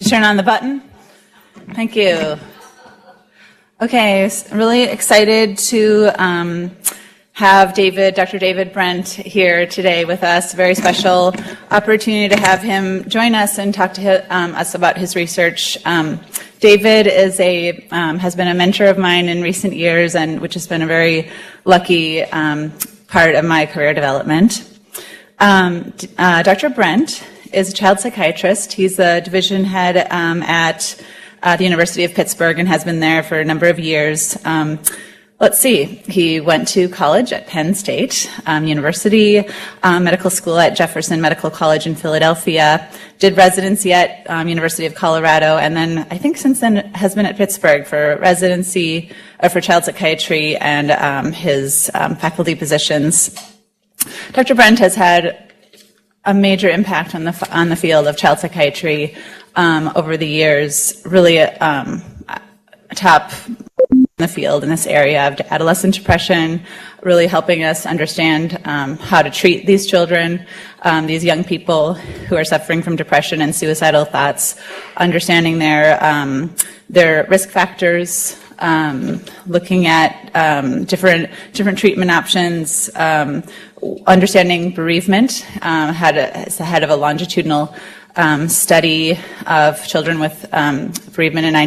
Turn on the button. Thank you. Okay, really excited to have Dr. David Brent here today with us. Very special opportunity to have him join us and talk to us about his research. David is has been a mentor of mine in recent years, and which has been a very lucky part of my career development. Dr. Brent is a child psychiatrist. He's the division head at the University of Pittsburgh and has been there for a number of years. Let's see, he went to college at Penn State University, medical school at Jefferson Medical College in Philadelphia, did residency at University of Colorado, and then I think since then has been at Pittsburgh for residency for child psychiatry and his faculty positions. Dr. Brent has had a major impact on the field of child psychiatry over the years, really top in the field in this area of adolescent depression, really helping us understand how to treat these children, these young people who are suffering from depression and suicidal thoughts, understanding their risk factors, looking at different treatment options, understanding bereavement. Is the head of a longitudinal study of children with bereavement, and I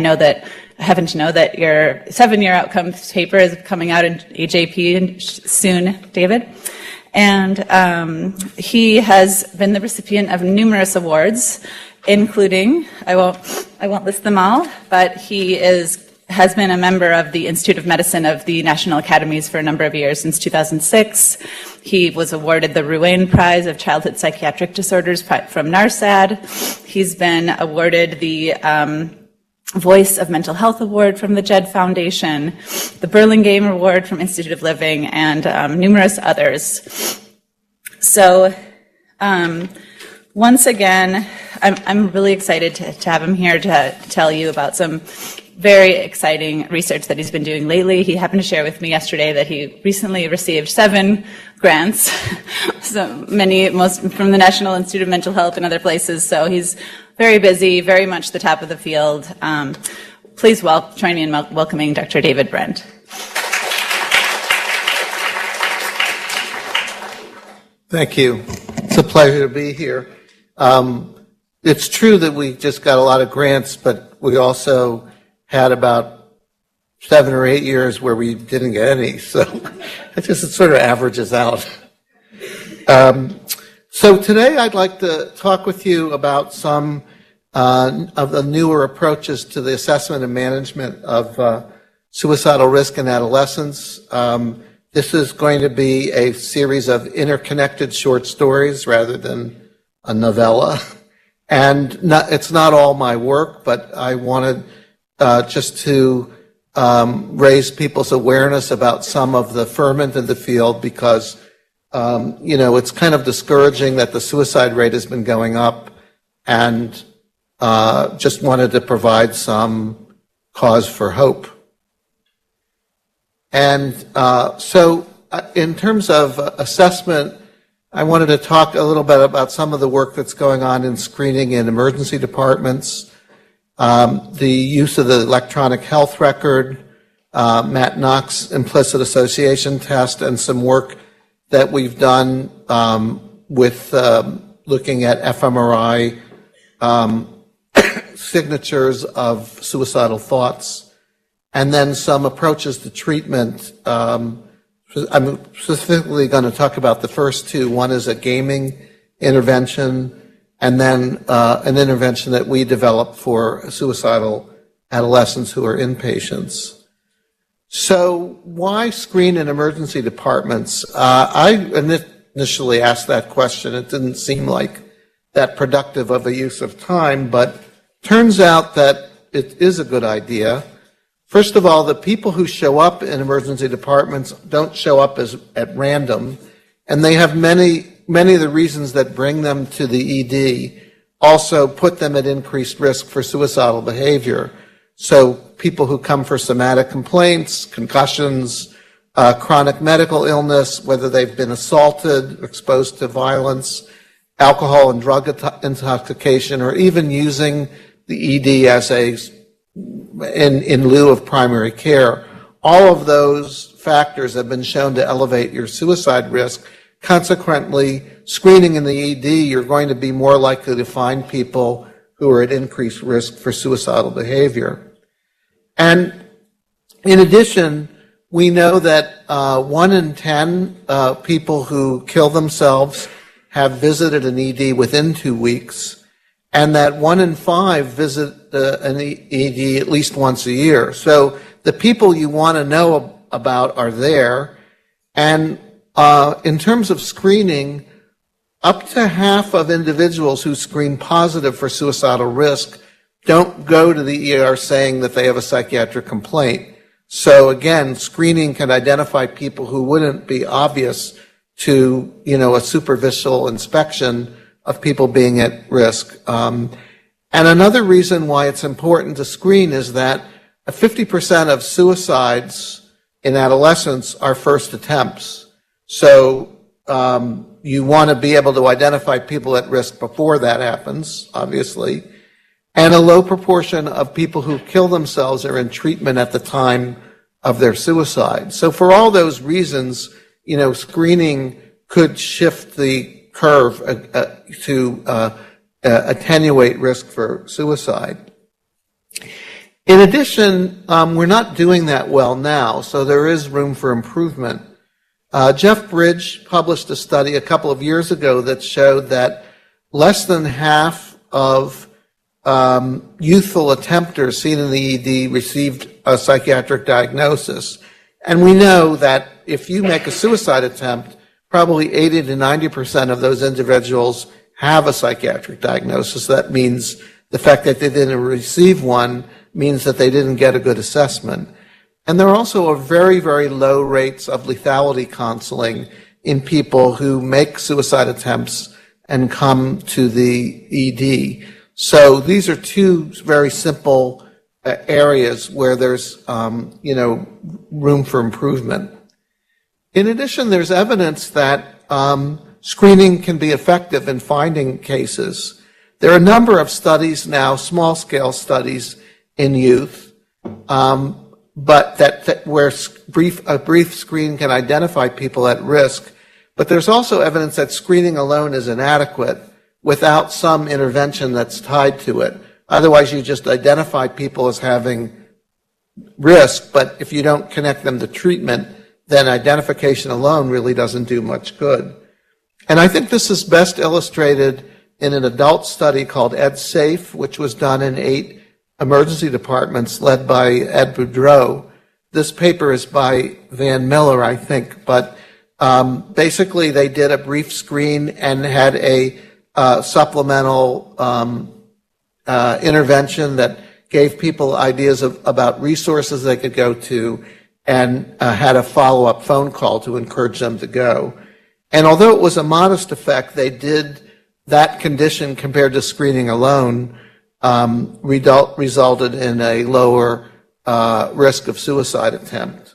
happen to know that your 7-year outcomes paper is coming out in AJP soon, David. And he has been the recipient of numerous awards, including, I won't list them all, but he has been a member of the Institute of Medicine of the National Academies for a number of years, since 2006. He was awarded the Ruane Prize of Childhood Psychiatric Disorders from NARSAD. He's been awarded the Voice of Mental Health Award from the Jed Foundation, the Burlingame Award from Institute of Living, and numerous others. So once again, I'm really excited to have him here to tell you about some very exciting research that he's been doing lately. He happened to share with me yesterday that he recently received 7 grants, most from the National Institute of Mental Health and other places. So he's very busy, very much the top of the field. Please join me in welcoming Dr. David Brent. Thank you. It's a pleasure to be here. It's true that we just got a lot of grants, but we also had about 7 or 8 years where we didn't get any, so it sort of averages out. So today I'd like to talk with you about some of the newer approaches to the assessment and management of suicidal risk in adolescents. This is going to be a series of interconnected short stories rather than a novella. And it's not all my work, but I wanted just to raise people's awareness about some of the ferment in the field, because it's kind of discouraging that the suicide rate has been going up, and just wanted to provide some cause for hope. And so in terms of assessment, I wanted to talk a little bit about some of the work that's going on in screening in emergency departments, the use of the electronic health record, Matt Knox implicit association test, and some work that we've done with looking at fMRI signatures of suicidal thoughts, and then some approaches to treatment. I'm specifically going to talk about the first 2. One is a gaming intervention, and then an intervention that we developed for suicidal adolescents who are inpatients. So why screen in emergency departments? I initially asked that question. It didn't seem like that productive of a use of time, but turns out that it is a good idea. First of all, the people who show up in emergency departments don't show up at random, and they have many of the reasons that bring them to the ED also put them at increased risk for suicidal behavior. So people who come for somatic complaints, concussions, chronic medical illness, whether they've been assaulted, exposed to violence, alcohol and drug intoxication, or even using the ED as in lieu of primary care. All of those factors have been shown to elevate your suicide risk. Consequently, screening in the ED, you're going to be more likely to find people who are at increased risk for suicidal behavior. And in addition, we know that 1 in 10 people who kill themselves have visited an ED within 2 weeks, and that 1 in 5 visit an ED at least once a year. So the people you want to know about are there. And in terms of screening, up to half of individuals who screen positive for suicidal risk don't go to the ER saying that they have a psychiatric complaint. So again, screening can identify people who wouldn't be obvious to, a superficial inspection of people being at risk. And another reason why it's important to screen is that 50% of suicides in adolescents are first attempts. So you want to be able to identify people at risk before that happens, obviously. And a low proportion of people who kill themselves are in treatment at the time of their suicide. So for all those reasons, screening could shift the curve to attenuate risk for suicide. In addition, we're not doing that well now, so there is room for improvement. Jeff Bridge published a study a couple of years ago that showed that less than half of youthful attempters seen in the ED received a psychiatric diagnosis. And we know that if you make a suicide attempt, probably 80 to 90% of those individuals have a psychiatric diagnosis. That means the fact that they didn't receive one means that they didn't get a good assessment. And there are also very, very low rates of lethality counseling in people who make suicide attempts and come to the ED. So these are two very simple areas where there's, room for improvement. In addition, there's evidence that screening can be effective in finding cases. There are a number of studies now, small-scale studies in youth, but where a brief screen can identify people at risk. But there's also evidence that screening alone is inadequate without some intervention that's tied to it. Otherwise, you just identify people as having risk, but if you don't connect them to treatment, then identification alone really doesn't do much good. And I think this is best illustrated in an adult study called EdSafe, which was done in 8 emergency departments led by Ed Boudreau. This paper is by Van Miller, I think, but basically they did a brief screen and had a supplemental intervention that gave people ideas about resources they could go to and had a follow-up phone call to encourage them to go. And although it was a modest effect, they did that condition compared to screening alone resulted in a lower risk of suicide attempt.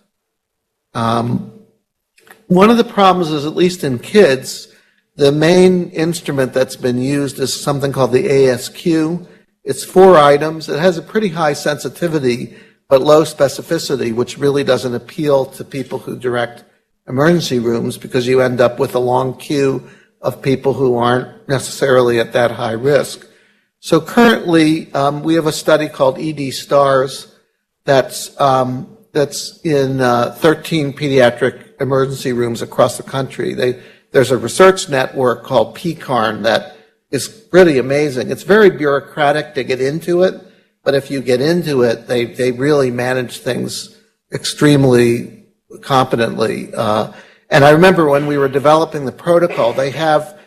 One of the problems is, at least in kids, the main instrument that's been used is something called the ASQ. It's 4 items. It has a pretty high sensitivity but low specificity, which really doesn't appeal to people who direct emergency rooms because you end up with a long queue of people who aren't necessarily at that high risk. So currently, we have a study called ED STARS that's in 13 pediatric emergency rooms across the country. There's a research network called PCARN that is pretty amazing. It's very bureaucratic to get into it, but if you get into it, they really manage things extremely competently. And I remember when we were developing the protocol, they have,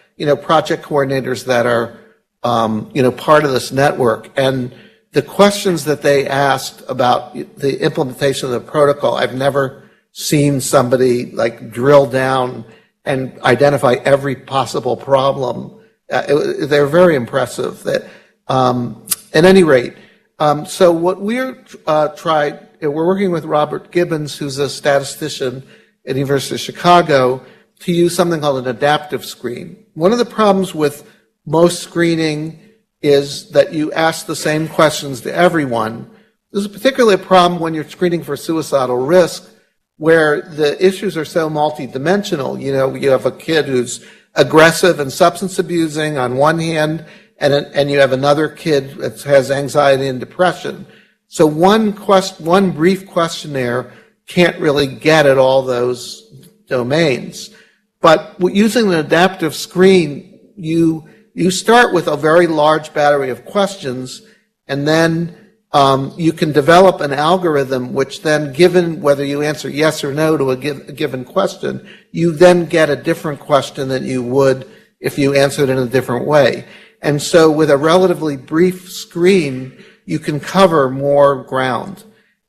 project coordinators that are, part of this network. And the questions that they asked about the implementation of the protocol, I've never seen somebody drill down and identify every possible problem. They're very impressive. At any rate, so what we're working with Robert Gibbons, who's a statistician at the University of Chicago, to use something called an adaptive screen. One of the problems with most screening is that you ask the same questions to everyone. This is particularly a problem when you're screening for suicidal risk, where the issues are so multidimensional. You have a kid who's aggressive and substance abusing on one hand, and you have another kid that has anxiety and depression. So one brief questionnaire can't really get at all those domains. But using an adaptive screen, you start with a very large battery of questions, and then you can develop an algorithm which then, given whether you answer yes or no to a given question, you then get a different question than you would if you answered in a different way. And so with a relatively brief screen, you can cover more ground.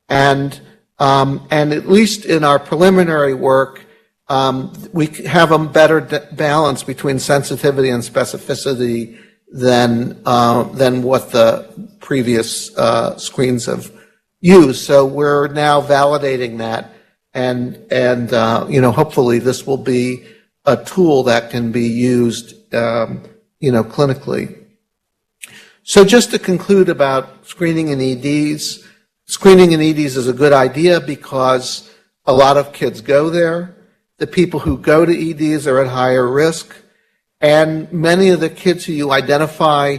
And at least in our preliminary work, we have a better balance between sensitivity and specificity than what the previous screens have used. So we're now validating that, and hopefully this will be a tool that can be used clinically. So just to conclude about screening in EDs, screening in EDs is a good idea because a lot of kids go there. The people who go to EDs are at higher risk, and many of the kids who you identify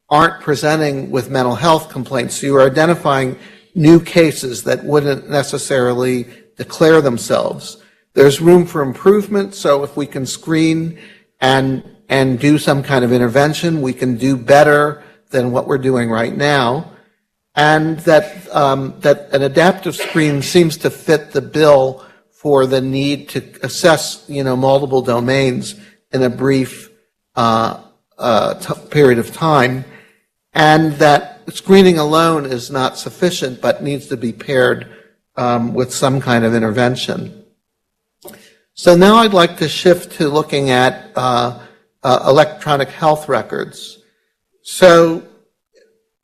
aren't presenting with mental health complaints. So you're identifying new cases that wouldn't necessarily declare themselves. There's room for improvement, so if we can screen and do some kind of intervention, we can do better than what we're doing right now. And that an adaptive screen seems to fit the bill for the need to assess, multiple domains in a brief period of time, and that screening alone is not sufficient but needs to be paired with some kind of intervention. So now I'd like to shift to looking at electronic health records. So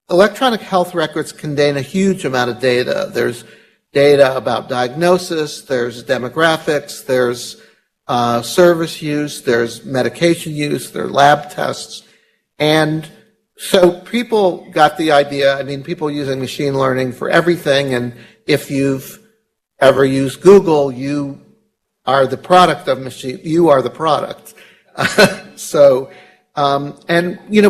electronic health records contain a huge amount of data. There's data about diagnosis, there's demographics, there's service use, there's medication use, there are lab tests. And so people got the idea, people using machine learning for everything, and if you've ever used Google, you are the product of you are the product.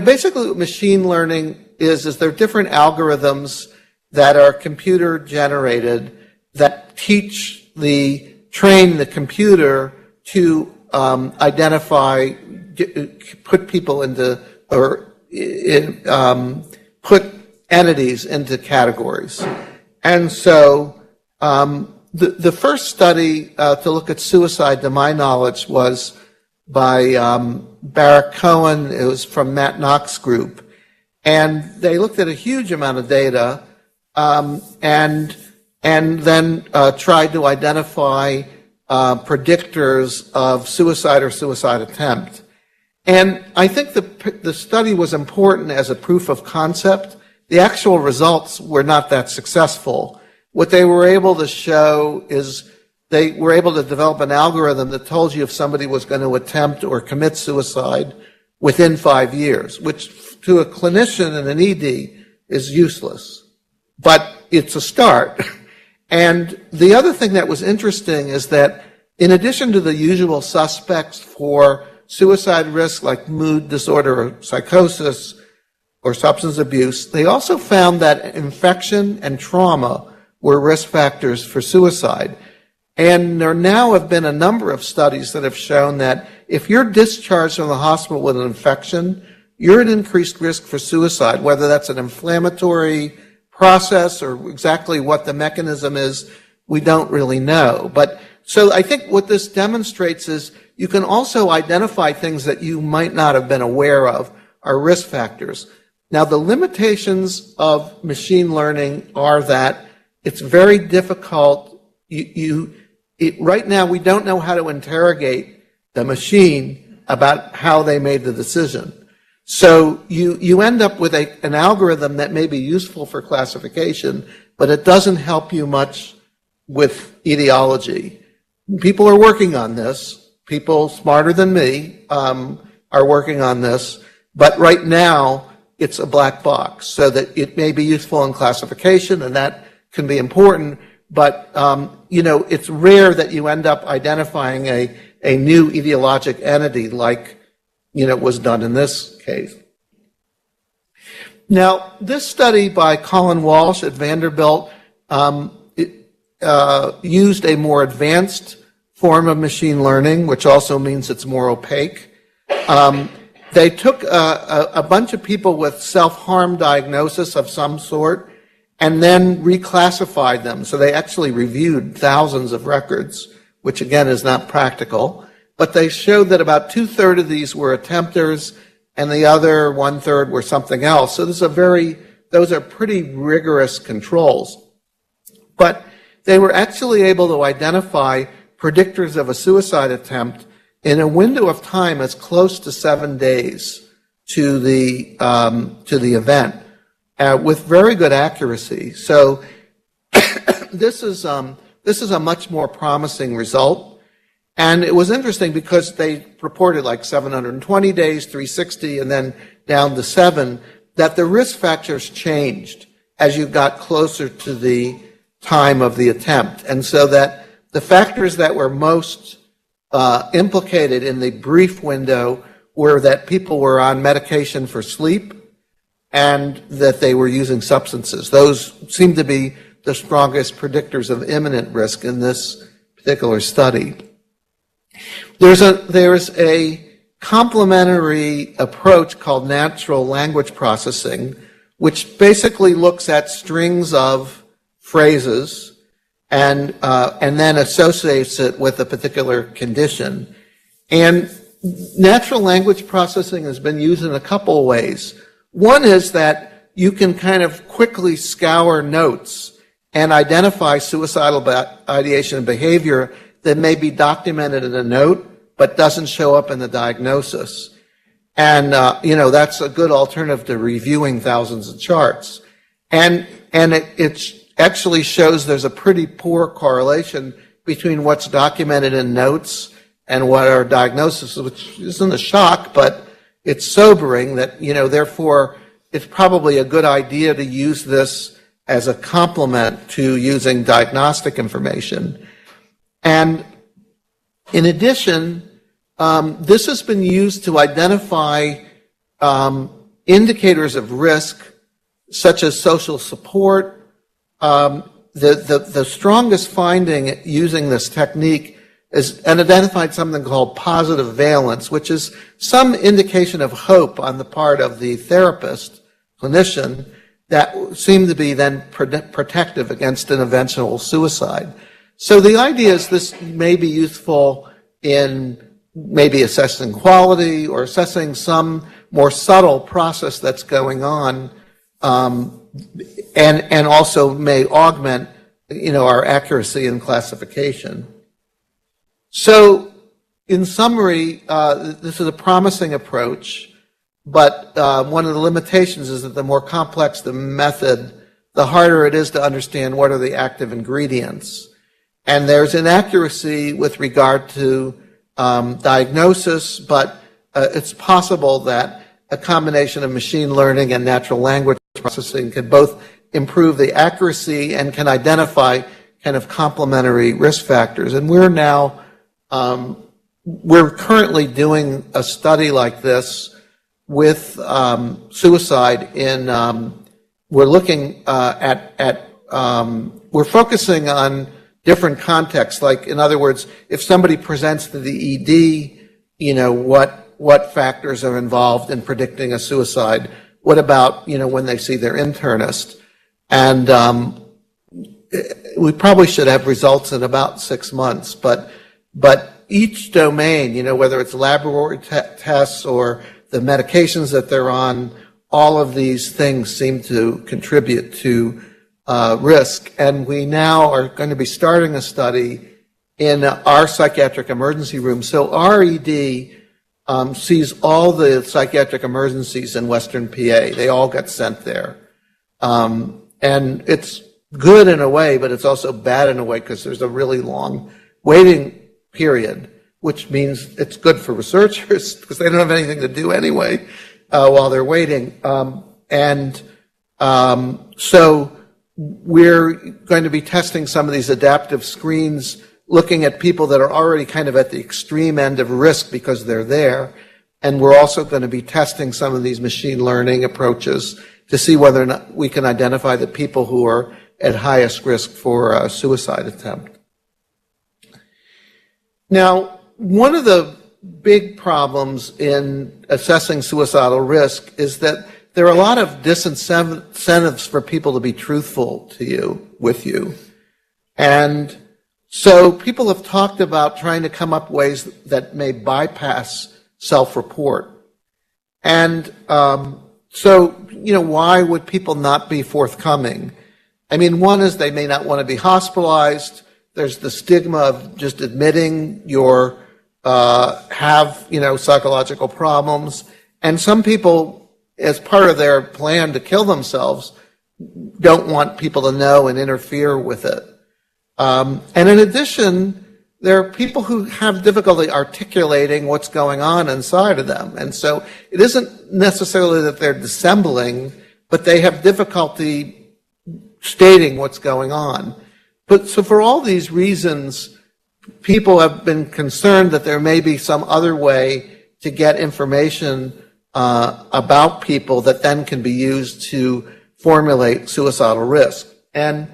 Basically what machine learning is there are different algorithms that are computer generated that train the computer to identify, put people into, put entities into categories. And so the first study to look at suicide, to my knowledge, was by Barrett Cohen. It was from Matt Knox group. And they looked at a huge amount of data and then tried to identify predictors of suicide or suicide attempt. And I think the study was important as a proof of concept. The actual results were not that successful. What they were able to show is they were able to develop an algorithm that told you if somebody was going to attempt or commit suicide within 5 years, which to a clinician in an ED is useless. But it's a start. And the other thing that was interesting is that in addition to the usual suspects for suicide risk like mood disorder or psychosis or substance abuse, they also found that infection and trauma were risk factors for suicide. And there now have been a number of studies that have shown that if you're discharged from the hospital with an infection, you're at increased risk for suicide, whether that's an inflammatory process or exactly what the mechanism is, we don't really know. But so I think what this demonstrates is you can also identify things that you might not have been aware of are risk factors. Now, the limitations of machine learning are that it's very difficult. Right now, we don't know how to interrogate the machine about how they made the decision. So you end up with an algorithm that may be useful for classification, but it doesn't help you much with etiology. People are working on this. People smarter than me are working on this. But right now, it's a black box, so that it may be useful in classification, and that can be important, but, it's rare that you end up identifying a new etiologic entity like, was done in this case. Now, this study by Colin Walsh at Vanderbilt used a more advanced form of machine learning, which also means it's more opaque. They took a bunch of people with self-harm diagnosis of some sort and then reclassified them. So they actually reviewed thousands of records, which again is not practical. But they showed that about 2/3 of these were attempters and the other 1/3 were something else. So those are pretty rigorous controls. But they were actually able to identify predictors of a suicide attempt in a window of time as close to 7 days to the event, with very good accuracy. So this is a much more promising result. And it was interesting because they reported like 720 days, 360, and then down to 7, that the risk factors changed as you got closer to the time of the attempt. And so that the factors that were most implicated in the brief window were that people were on medication for sleep and that they were using substances. Those seem to be the strongest predictors of imminent risk in this particular study. There's a complementary approach called natural language processing, which basically looks at strings of phrases and then associates it with a particular condition. And natural language processing has been used in a couple of ways. One is that you can kind of quickly scour notes and identify suicidal ideation and behavior that may be documented in a note but doesn't show up in the diagnosis. And, that's a good alternative to reviewing thousands of charts. And it actually shows there's a pretty poor correlation between what's documented in notes and what are diagnoses, which isn't a shock, but it's sobering that, therefore it's probably a good idea to use this as a complement to using diagnostic information. And in addition, this has been used to identify indicators of risk, such as social support. The strongest finding using this technique is and identified something called positive valence, which is some indication of hope on the part of the therapist, clinician, that seemed to be then protective against an eventual suicide. So the idea is this may be useful in maybe assessing quality or assessing some more subtle process that's going on, and also may augment, our accuracy in classification. So, in summary, this is a promising approach, but one of the limitations is that the more complex the method, the harder it is to understand what are the active ingredients. And there's inaccuracy with regard to diagnosis, but it's possible that a combination of machine learning and natural language processing can both improve the accuracy and can identify kind of complementary risk factors. And we're currently doing a study like this with suicide we're looking we're focusing on different contexts. Like, in other words, if somebody presents to the ED, what factors are involved in predicting a suicide? What about, when they see their internist? And we probably should have results in about 6 months, but each domain, whether it's laboratory tests or the medications that they're on, all of these things seem to contribute to risk. And we now are going to be starting a study in our psychiatric emergency room. So our ED sees all the psychiatric emergencies in Western PA. They all get sent there. And it's good in a way, but it's also bad in a way because there's a really long waiting period, which means it's good for researchers because they don't have anything to do anyway while they're waiting. So we're going to be testing some of these adaptive screens, looking at people that are already kind of at the extreme end of risk because they're there. And we're also going to be testing some of these machine learning approaches to see whether or not we can identify the people who are at highest risk for a suicide attempt. Now, one of the big problems in assessing suicidal risk is that there are a lot of disincentives for people to be truthful to you, with you. And so people have talked about trying to come up ways that may bypass self-report. And why would people not be forthcoming? I mean, one is they may not want to be hospitalized. There's the stigma of just admitting you have psychological problems. And some people, as part of their plan to kill themselves, don't want people to know and interfere with it. And in addition, there are people who have difficulty articulating what's going on inside of them. And so it isn't necessarily that they're dissembling, but they have difficulty stating what's going on. But so for all these reasons, people have been concerned that there may be some other way to get information about people that then can be used to formulate suicidal risk. And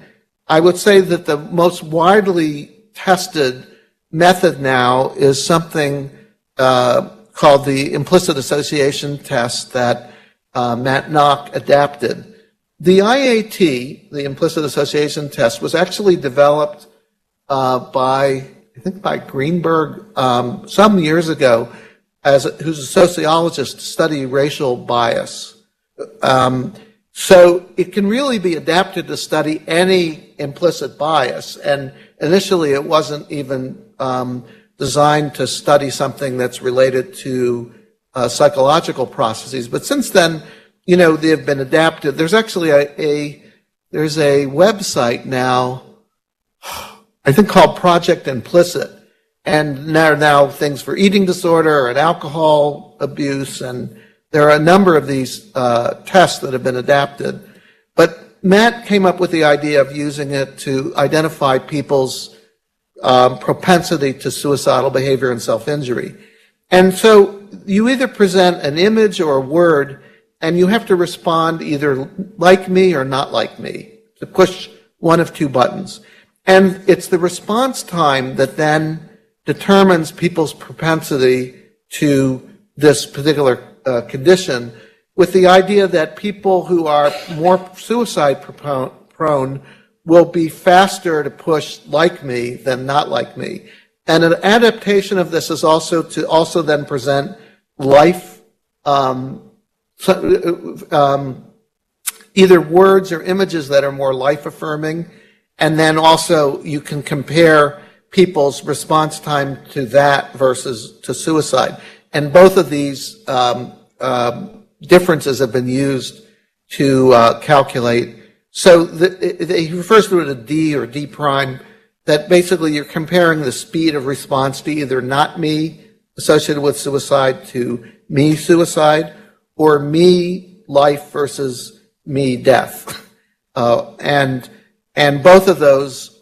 I would say that the most widely tested method now is something called the implicit association test that Matt Nock adapted. The IAT, the implicit association test, was actually developed by Greenberg some years ago, who's a sociologist to study racial bias. So it can really be adapted to study any implicit bias. And initially it wasn't even designed to study something that's related to psychological processes. But since then, they have been adapted. There's actually there's a website now, I think called Project Implicit. And there are now things for eating disorder and alcohol abuse, and there are a number of these tests that have been adapted. But Matt came up with the idea of using it to identify people's propensity to suicidal behavior and self-injury. And so you either present an image or a word, and you have to respond either like me or not like me, to push one of two buttons. And it's the response time that then determines people's propensity to this particular condition, with the idea that people who are more suicide prone will be faster to push like me than not like me. And an adaptation of this is also to then present life, either words or images that are more life-affirming, and then also you can compare people's response time to that versus to suicide. And both of these differences have been used to calculate. So he refers to it as D or D prime, that basically you're comparing the speed of response to either not me associated with suicide to me suicide, or me life versus me death. And both of those,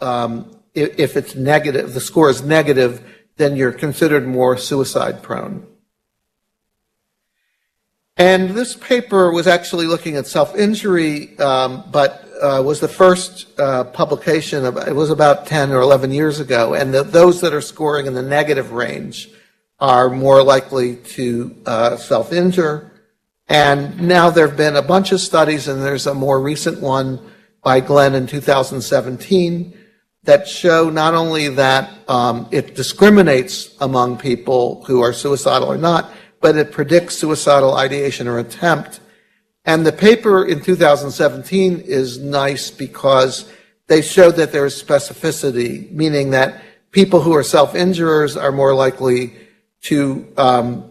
if it's negative, the score is negative, then you're considered more suicide prone. And this paper was actually looking at self-injury, but was the first publication it was about 10 or 11 years ago. And those that are scoring in the negative range are more likely to self-injure. And now there have been a bunch of studies, and there's a more recent one by Glenn in 2017 that show not only that it discriminates among people who are suicidal or not, but it predicts suicidal ideation or attempt. And the paper in 2017 is nice because they showed that there is specificity, meaning that people who are self-injurers are more likely to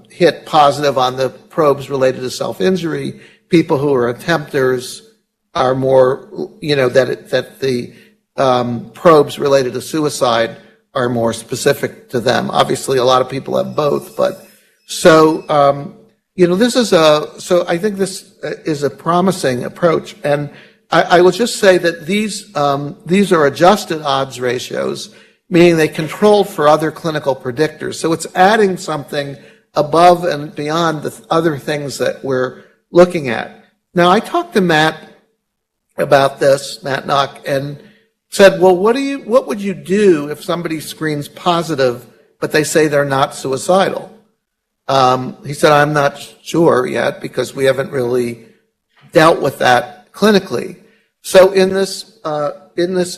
hit positive on the probes related to self-injury. People who are attempters are more, that the probes related to suicide are more specific to them. Obviously, a lot of people have both, but so, this is so I think this is a promising approach. And I will just say that these are adjusted odds ratios, meaning they control for other clinical predictors. So it's adding something above and beyond the other things that we're looking at. Now, I talked to Matt about this, Matt Knock, and said, well, what would you do if somebody screens positive, but they say they're not suicidal? He said, I'm not sure yet because we haven't really dealt with that clinically. So in this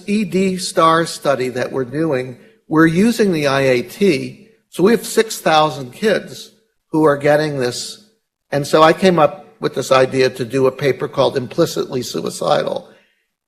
ED STAR study that we're doing, we're using the IAT. So we have 6,000 kids who are getting this. And so I came up with this idea to do a paper called Implicitly Suicidal,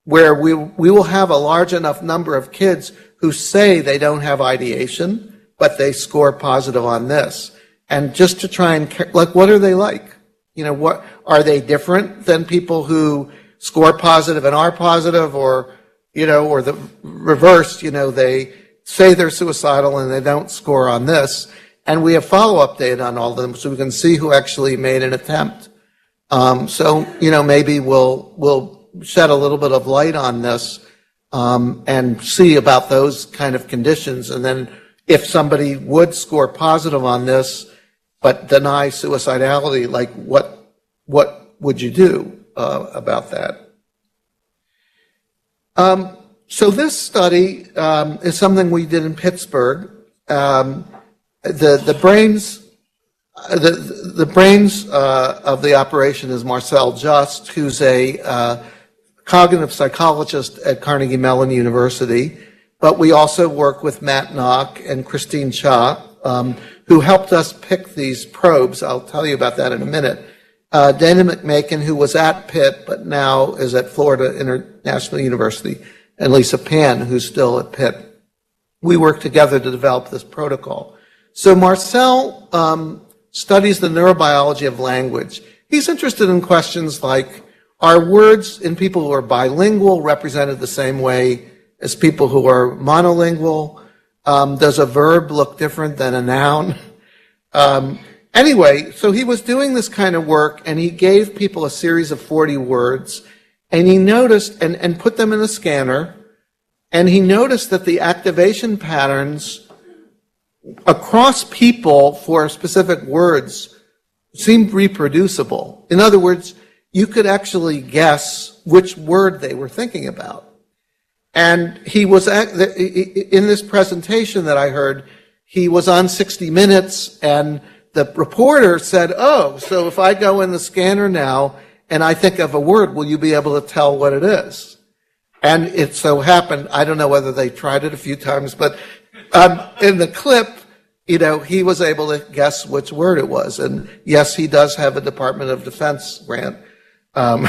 where we will have a large enough number of kids who say they don't have ideation, but they score positive on this. And just to try and, what are they like? What are they different than people who score positive and are positive, or the reverse, they say they're suicidal and they don't score on this. And we have follow-up data on all of them so we can see who actually made an attempt. So maybe we'll shed a little bit of light on this, and see about those kind of conditions. And then if somebody would score positive on this, but deny suicidality, what would you do about that? So this study is something we did in Pittsburgh. The brains of the operation is Marcel Just, who's a cognitive psychologist at Carnegie Mellon University. But we also work with Matt Knock and Christine Cha, who helped us pick these probes. I'll tell you about that in a minute. Dana McMakin, who was at Pitt, but now is at Florida International University, and Lisa Pan, who's still at Pitt. We worked together to develop this protocol. So Marcel studies the neurobiology of language. He's interested in questions like, are words in people who are bilingual represented the same way as people who are monolingual? Does a verb look different than a noun? Anyway, so he was doing this kind of work, and he gave people a series of 40 words, and he noticed, and put them in a scanner, and he noticed that the activation patterns across people for specific words seemed reproducible. In other words, you could actually guess which word they were thinking about. And he was, in this presentation that I heard, he was on 60 Minutes, and the reporter said, oh, so if I go in the scanner now and I think of a word, will you be able to tell what it is? And it so happened, I don't know whether they tried it a few times, but in the clip, he was able to guess which word it was. And yes, he does have a Department of Defense grant. So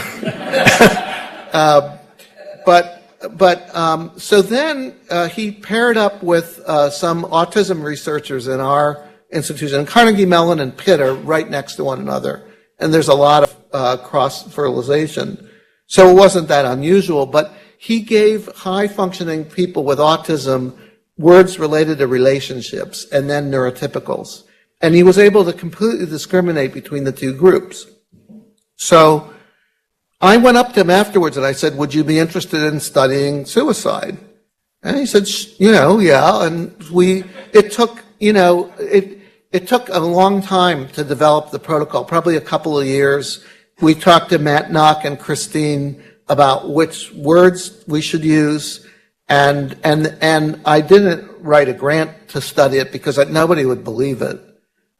then he paired up with some autism researchers in our institution. And Carnegie Mellon and Pitt are right next to one another, and there's a lot of cross-fertilization. So it wasn't that unusual, but he gave high-functioning people with autism words related to relationships and then neurotypicals. And he was able to completely discriminate between the two groups. So I went up to him afterwards and I said, would you be interested in studying suicide? And he said, yeah. And it took a long time to develop the protocol, probably a couple of years. We talked to Matt Knock and Christine about which words we should use. And I didn't write a grant to study it because nobody would believe it.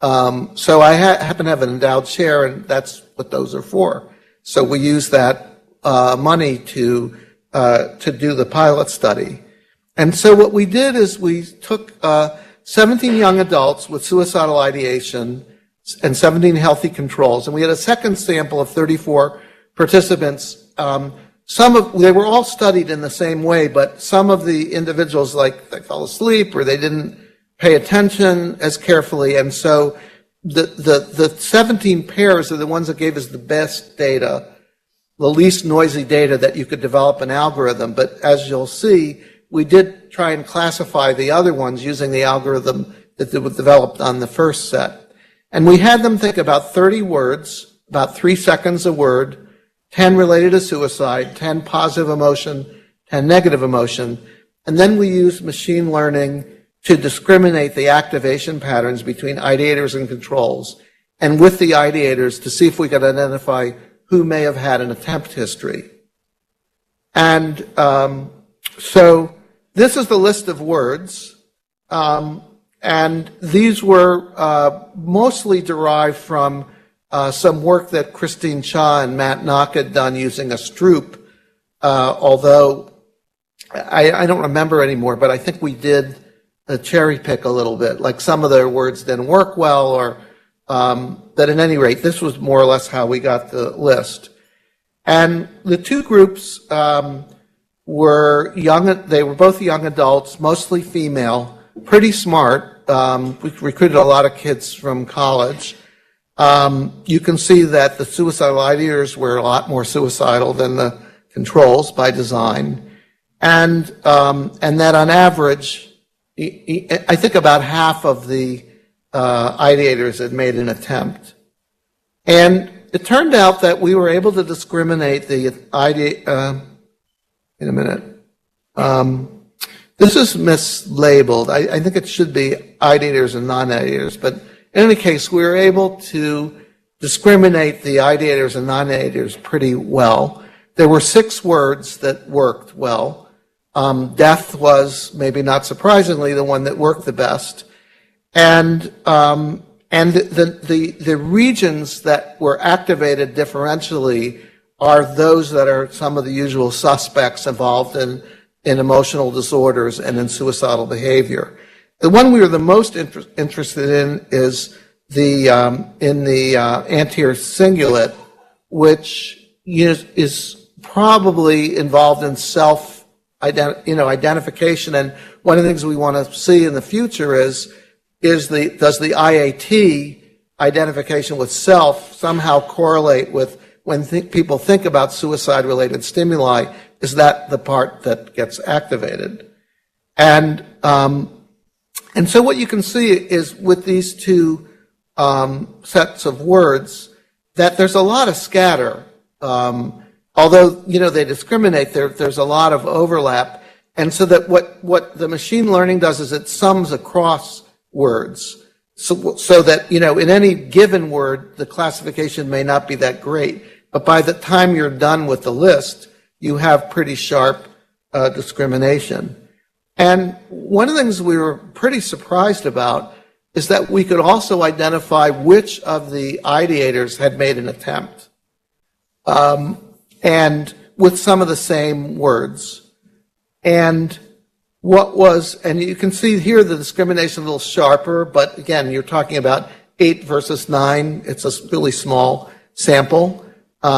So I happen to have an endowed share, and that's what those are for. So we use that money to do the pilot study. And so what we did is we took 17 young adults with suicidal ideation and 17 healthy controls, and we had a second sample of 34 participants. They were all studied in the same way, but some of the individuals, they fell asleep or they didn't pay attention as carefully, and so the 17 pairs are the ones that gave us the best data, the least noisy data that you could develop an algorithm. But as you'll see, we did try and classify the other ones using the algorithm that was developed on the first set. And we had them think about 30 words, about 3 seconds a word, 10 related to suicide, 10 positive emotion, 10 negative emotion. And then we used machine learning to discriminate the activation patterns between ideators and controls, and with the ideators to see if we could identify who may have had an attempt history. And so this is the list of words, and these were mostly derived from some work that Christine Cha and Matt Knock had done using a Stroop, although I don't remember anymore, but I think we did cherry pick a little bit, like some of their words didn't work well, or that at any rate, this was more or less how we got the list. And the two groups were they were both young adults, mostly female, pretty smart. We recruited a lot of kids from college. You can see that the suicidal ideators were a lot more suicidal than the controls by design. And that on average, I think about half of the ideators had made an attempt. And it turned out that we were able to discriminate the in a minute. This is mislabeled. I think it should be ideators and non-ideators, but in any case, we were able to discriminate the ideators and non-ideators pretty well. There were 6 words that worked well. Death was, maybe not surprisingly, the one that worked the best. And the regions that were activated differentially are those that are some of the usual suspects involved in emotional disorders and in suicidal behavior. The one we were the most interested in is in the anterior cingulate, which is probably involved in identification. And one of the things we want to see in the future does the IAT identification with self somehow correlate with when people think about suicide-related stimuli? Is that the part that gets activated? And so what you can see is with these two sets of words that there's a lot of scatter. Although, they discriminate, there's a lot of overlap. And so that what the machine learning does is it sums across words. So that, in any given word, the classification may not be that great. But by the time you're done with the list, you have pretty sharp discrimination. And one of the things we were pretty surprised about is that we could also identify which of the ideators had made an attempt. And with some of the same words. And and you can see here the discrimination a little sharper, but again, you're talking about 8 versus 9. It's a really small sample. These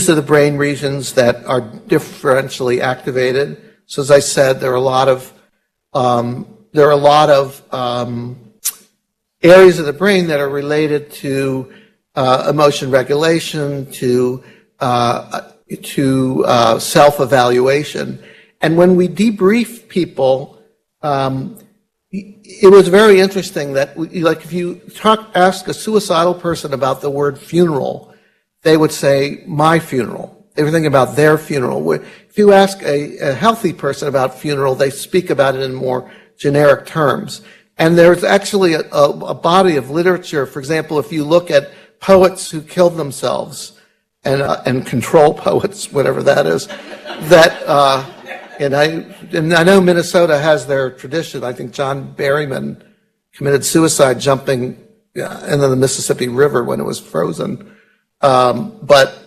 are the brain regions that are differentially activated. So as I said, there are a lot of areas of the brain that are related to emotion regulation, to self-evaluation. And when we debrief people, it was very interesting that, if you ask a suicidal person about the word funeral, they would say, my funeral. They were thinking about their funeral. If you ask a healthy person about funeral, they speak about it in more generic terms. And there's actually a body of literature. For example, if you look at poets who killed themselves, and control poets, whatever that is, and I know Minnesota has their tradition. I think John Berryman committed suicide jumping into the Mississippi River when it was frozen. But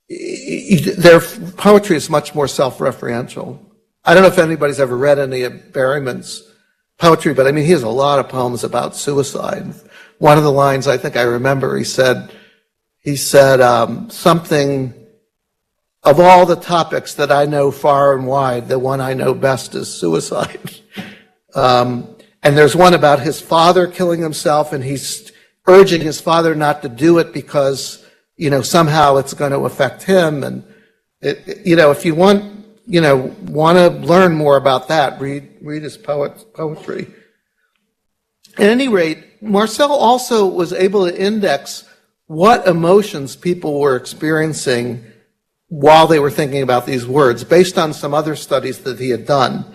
their poetry is much more self-referential. I don't know if anybody's ever read any of Berryman's poetry, but he has a lot of poems about suicide. One of the lines I think I remember, he said something, of all the topics that I know far and wide, the one I know best is suicide. And there's one about his father killing himself, and he's urging his father not to do it because, somehow it's going to affect him. And, if you want want to learn more about that, read his poetry. At any rate, Marcel also was able to index what emotions people were experiencing while they were thinking about these words, based on some other studies that he had done.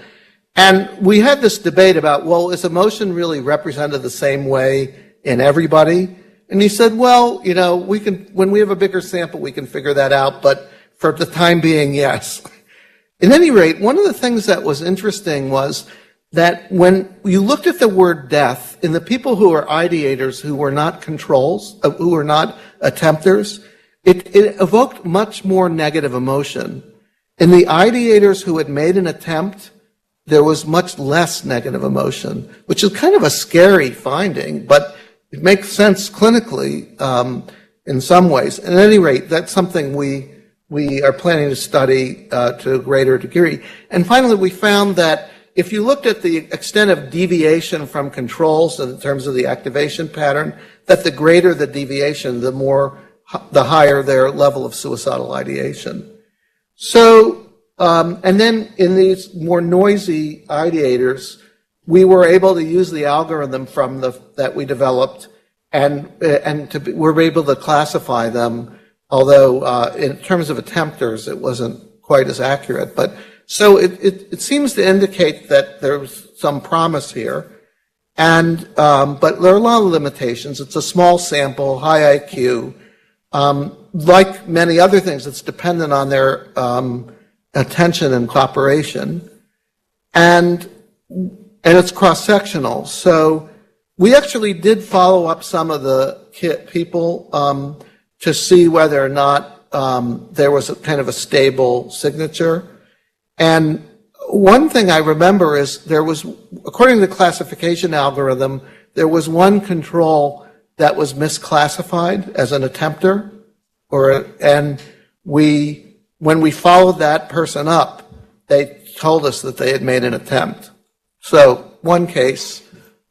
And we had this debate about, well, is emotion really represented the same way in everybody? And he said, well, we can, when we have a bigger sample, we can figure that out, but for the time being, yes. At any rate, one of the things that was interesting was that when you looked at the word death, in the people who are ideators, who were not controls, who were not attempters, it evoked much more negative emotion. In the ideators who had made an attempt, there was much less negative emotion, which is kind of a scary finding, but it makes sense clinically in some ways. At any rate, that's something we are planning to study to a greater degree. And finally, we found that if you looked at the extent of deviation from controls in terms of the activation pattern, that the greater the deviation, the higher their level of suicidal ideation. So, and then in these more noisy ideators, we were able to use the algorithm that we developed, and we're able to classify them. Although in terms of attempters, it wasn't quite as accurate, but so it seems to indicate that there's some promise here, and but there are a lot of limitations. It's a small sample, high IQ. Like many other things, it's dependent on their attention and cooperation, and it's cross-sectional. So we actually did follow up some of the people to see whether or not there was a kind of a stable signature. And one thing I remember is there was, according to the classification algorithm, there was one control that was misclassified as an attempter, and when we followed that person up, they told us that they had made an attempt. So one case,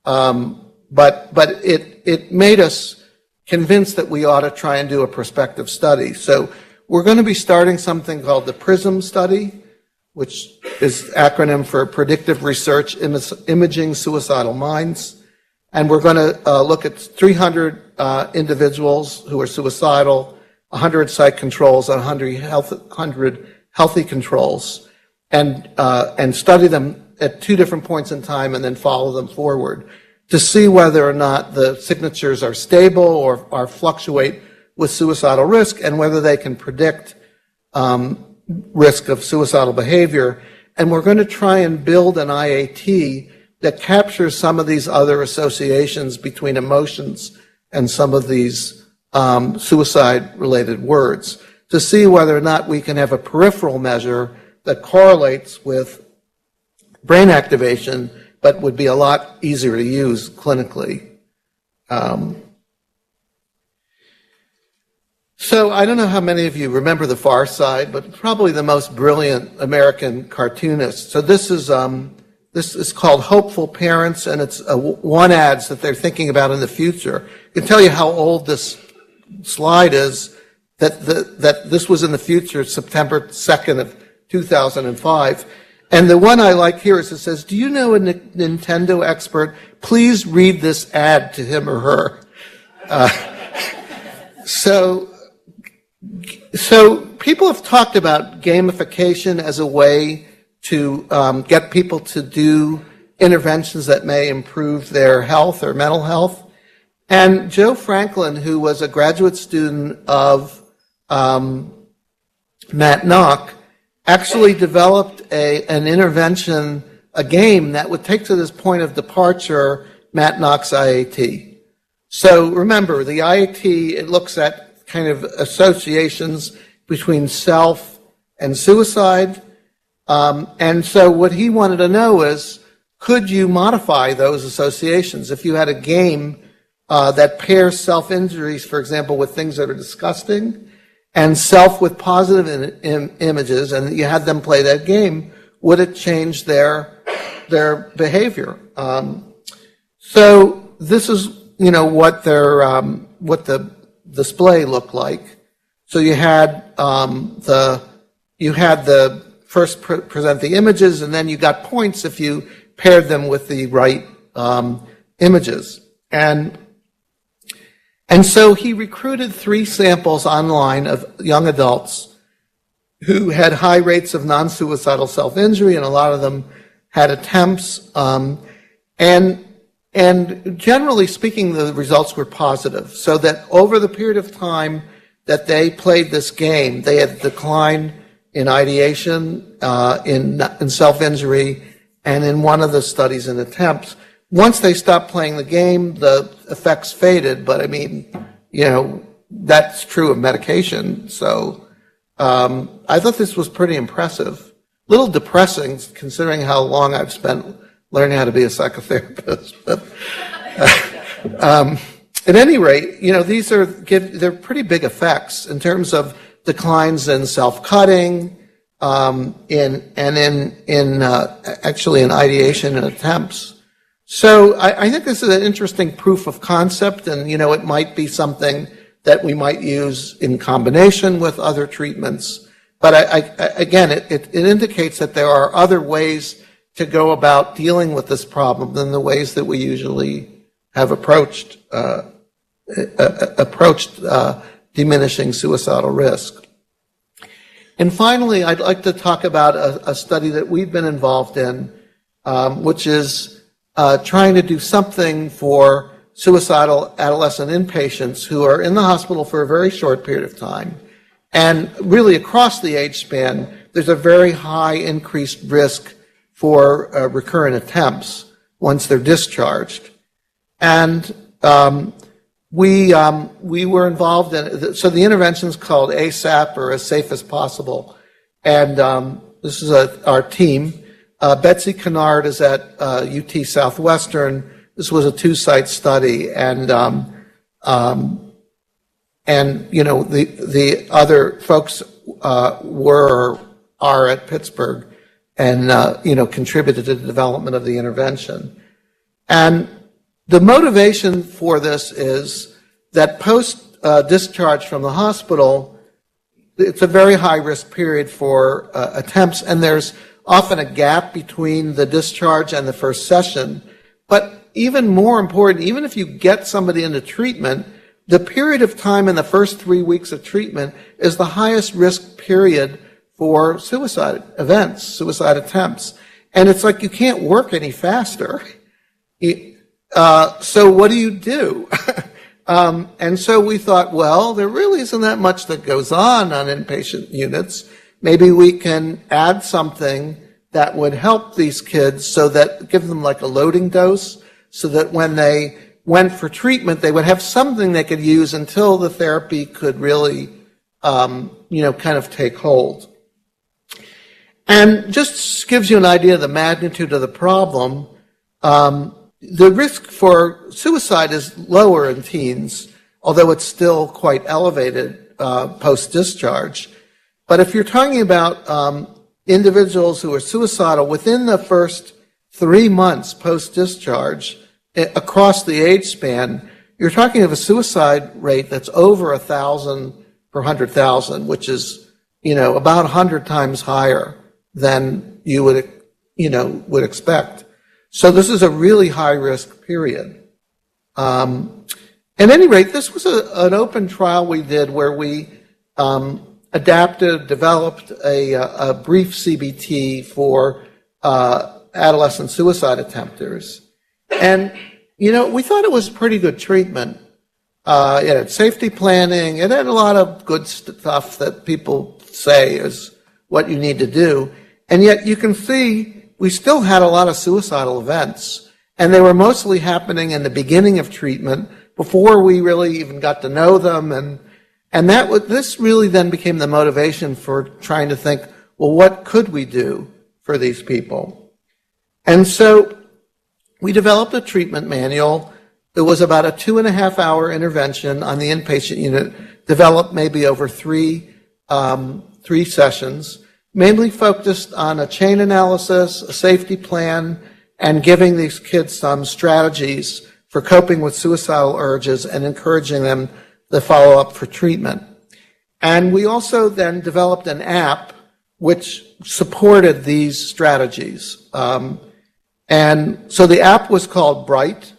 but it made us convinced that we ought to try and do a prospective study. So we're going to be starting something called the PRISM study, which is acronym for Predictive Research Imaging Suicidal Minds. And we're going to look at 300 individuals who are suicidal, 100 psych controls, and 100 healthy controls, and study them at two different points in time and then follow them forward to see whether or not the signatures are stable or fluctuate with suicidal risk, and whether they can predict risk of suicidal behavior. And we're going to try and build an IAT that captures some of these other associations between emotions and some of these suicide-related words, to see whether or not we can have a peripheral measure that correlates with brain activation, but would be a lot easier to use clinically. So I don't know how many of you remember The Far Side, but probably the most brilliant American cartoonist. So this is called Hopeful Parents, and it's one ads that they're thinking about in the future. I can tell you how old this slide is, that this was in the future, September 2nd of 2005. And the one I like here is it says, "Do you know a Nintendo expert? Please read this ad to him or her." So people have talked about gamification as a way to get people to do interventions that may improve their health or mental health. And Joe Franklin, who was a graduate student of Matt Nock, actually developed an intervention, a game that would take to this point of departure Matt Nock's IAT. So remember, the IAT, it looks at kind of associations between self and suicide. And so what he wanted to know is, could you modify those associations? If you had a game that pairs self-injuries, for example, with things that are disgusting, and self with positive images, and you had them play that game, would it change their behavior? So this is, what the display looked like. So you had the first present the images, and then you got points if you paired them with the right images. And so he recruited 3 samples online of young adults who had high rates of non-suicidal self-injury, and a lot of them had attempts. And generally speaking, the results were positive, so that over the period of time that they played this game, they had decline in ideation, in self-injury, and in one of the studies in attempts. Once they stopped playing the game, the effects faded, but I mean, that's true of medication. So I thought this was pretty impressive. A little depressing considering how long I've spent learning how to be a psychotherapist. But at any rate, they're pretty big effects in terms of declines in self-cutting, actually in ideation and attempts. So I think this is an interesting proof of concept, and it might be something that we might use in combination with other treatments. But again, it indicates that there are other ways to go about dealing with this problem than the ways that we usually have approached diminishing suicidal risk. And finally, I'd like to talk about a study that we've been involved in, which is trying to do something for suicidal adolescent inpatients who are in the hospital for a very short period of time. And really across the age span, there's a very high increased risk for recurrent attempts once they're discharged. And we were involved in, so the intervention is called ASAP, or As Safe as Possible. And this is our team. Betsy Kennard is at UT Southwestern. This was a 2-site study, and the other folks are at Pittsburgh, and contributed to the development of the intervention. And the motivation for this is that post discharge from the hospital, it's a very high risk period for attempts, and there's often a gap between the discharge and the first session. But even more important, even if you get somebody into treatment, the period of time in the first 3 weeks of treatment is the highest risk period for suicide events, suicide attempts. And it's like you can't work any faster. So what do? And so we thought, well, there really isn't that much that goes on inpatient units. Maybe we can add something that would help these kids, so that give them like a loading dose, so that when they went for treatment, they would have something they could use until the therapy could really, kind of take hold. And just gives you an idea of the magnitude of the problem. The risk for suicide is lower in teens, although it's still quite elevated post-discharge. But if you're talking about individuals who are suicidal within the first 3 months post-discharge across the age span, you're talking of a suicide rate that's over 1,000 per 100,000, which is, about 100 times higher than you would expect. So this is a really high-risk period. At any rate, this was an open trial we did where we developed a brief CBT for adolescent suicide attempters. And, we thought it was pretty good treatment. It had safety planning. It had a lot of good stuff that people say is what you need to do. And yet you can see we still had a lot of suicidal events. And they were mostly happening in the beginning of treatment before we really even got to know them. And this really then became the motivation for trying to think, well, what could we do for these people? And so we developed a treatment manual. It was about a 2.5-hour intervention on the inpatient unit, developed maybe over three sessions, mainly focused on a chain analysis, a safety plan, and giving these kids some strategies for coping with suicidal urges and encouraging them to follow up for treatment. And we also then developed an app which supported these strategies. And so the app was called Bright.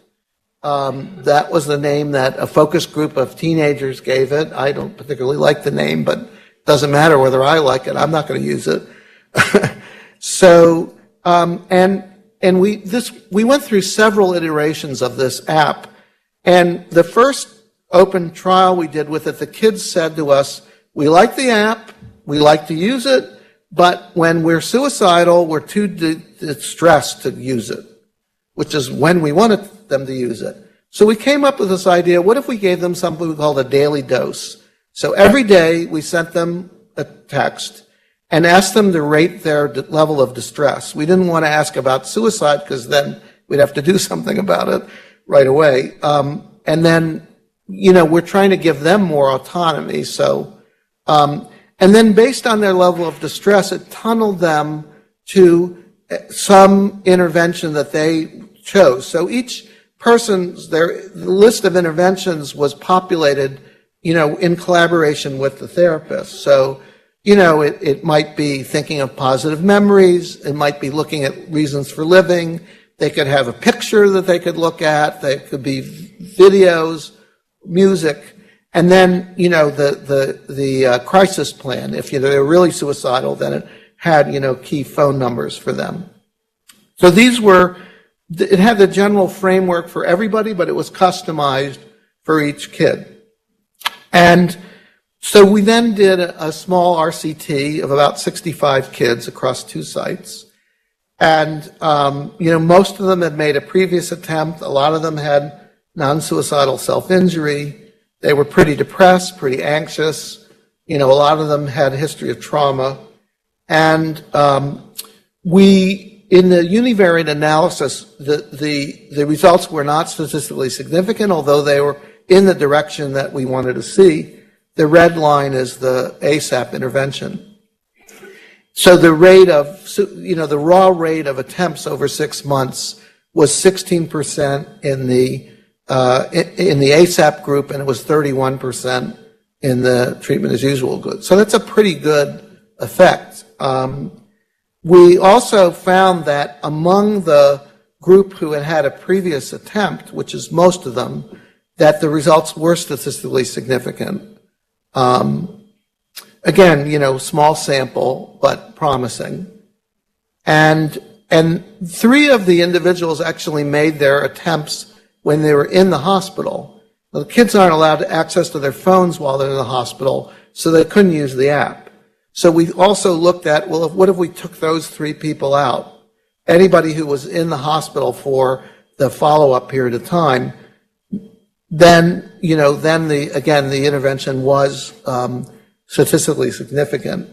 That was the name that a focus group of teenagers gave it. I don't particularly like the name, but it doesn't matter whether I like it. I'm not going to use it. So, and we went through several iterations of this app. And the first open trial we did with it, the kids said to us, we like the app, we like to use it, but when we're suicidal, we're too distressed to use it, which is when we wanted them to use it. So we came up with this idea, what if we gave them something we called a daily dose? So every day we sent them a text and asked them to rate their level of distress. We didn't want to ask about suicide because then we'd have to do something about it right away. And then, we're trying to give them more autonomy. So, and then based on their level of distress, it tunneled them to some intervention that they chose. So each person's, their list of interventions was populated, in collaboration with the therapist. So, it might be thinking of positive memories. It might be looking at reasons for living. They could have a picture that they could look at. They could be videos, music. And then, the crisis plan. If they're really suicidal, then it had, key phone numbers for them. So it had the general framework for everybody, but it was customized for each kid. And so we then did a small RCT of about 65 kids across 2 sites. And, most of them had made a previous attempt. A lot of them had non-suicidal self-injury. They were pretty depressed, pretty anxious. A lot of them had a history of trauma. And in the univariate analysis, the results were not statistically significant, although they were in the direction that we wanted to see. The red line is the ASAP intervention. So the rate of, the raw rate of attempts over 6 months was 16% in the ASAP group, and it was 31% in the treatment as usual group. So that's a pretty good effect. We also found that among the group who had had a previous attempt, which is most of them, that the results were statistically significant. Again, small sample, but promising. And 3 of the individuals actually made their attempts when they were in the hospital. Now, the kids aren't allowed access to their phones while they're in the hospital, so they couldn't use the app. So we also looked at, what if we took those 3 people out? Anybody who was in the hospital for the follow-up period of time, then the intervention was statistically significant.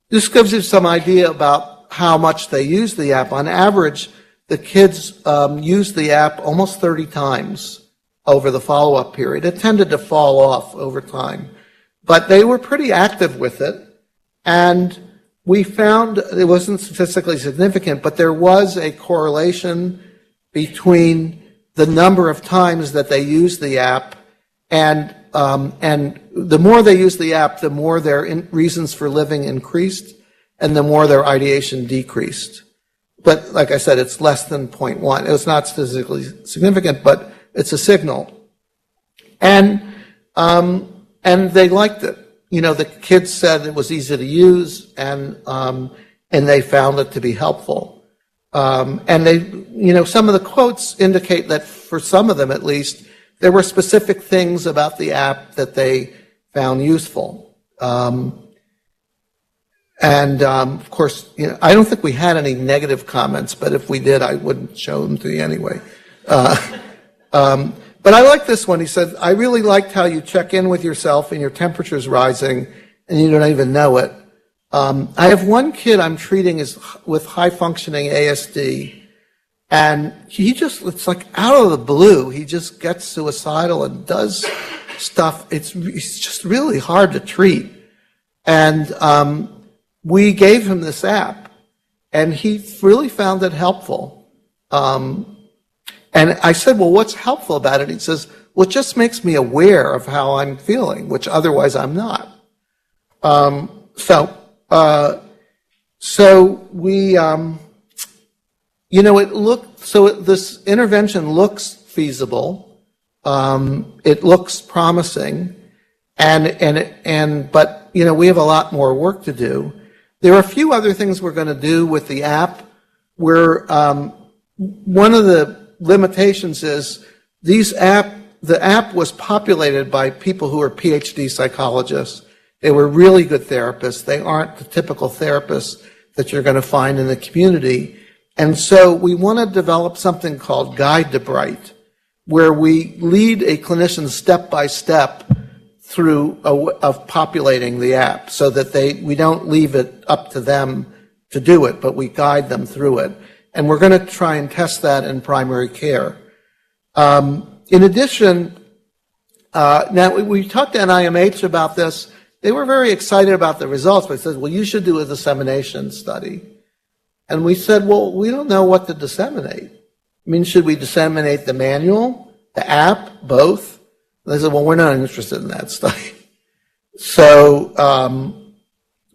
This gives you some idea about how much they use the app. On average, the kids used the app almost 30 times over the follow-up period. It tended to fall off over time. But they were pretty active with it, and we found it wasn't statistically significant, but there was a correlation between the number of times that they used the app, and the more they used the app, the more their reasons for living increased, and the more their ideation decreased. But like I said, it's less than 0.1. It's not statistically significant, but it's a signal. And they liked it. The kids said it was easy to use, and they found it to be helpful. And they, some of the quotes indicate that for some of them at least, there were specific things about the app that they found useful. Of course, I don't think we had any negative comments, but if we did, I wouldn't show them to you anyway. But I like this one. He said, I really liked how you check in with yourself and your temperature's rising and you don't even know it. I have one kid I'm treating with high-functioning ASD, and it's like out of the blue, he just gets suicidal and does stuff. It's just really hard to treat. And we gave him this app, and he really found it helpful. And I said, well, what's helpful about it? He says, well, it just makes me aware of how I'm feeling, which otherwise I'm not. this intervention looks feasible. It looks promising, but we have a lot more work to do. There are a few other things we're going to do with the app. One of the limitations is the app was populated by people who are PhD psychologists. They were really good therapists. They aren't the typical therapists that you're going to find in the community. And so we want to develop something called Guide to Bright, where we lead a clinician step by step through of populating the app, so that we don't leave it up to them to do it, but we guide them through it. And we're going to try and test that in primary care. In addition, now we talked to NIMH about this. They were very excited about the results, but they said, well, you should do a dissemination study. And we said, well, we don't know what to disseminate. I mean, should we disseminate the manual, the app, both? And they said, well, we're not interested in that study. So,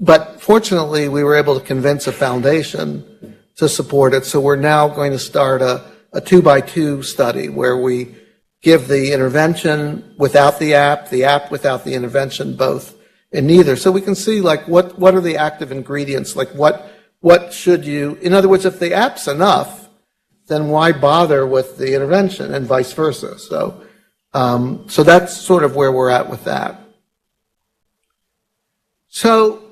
but fortunately, we were able to convince a foundation to support it. So we're now going to start a 2x2 study where we give the intervention without the app without the intervention, both in neither. So we can see, like, what are the active ingredients? Like, what should you, in other words, if the app's enough, then why bother with the intervention, and vice versa. So that's sort of where we're at with that. So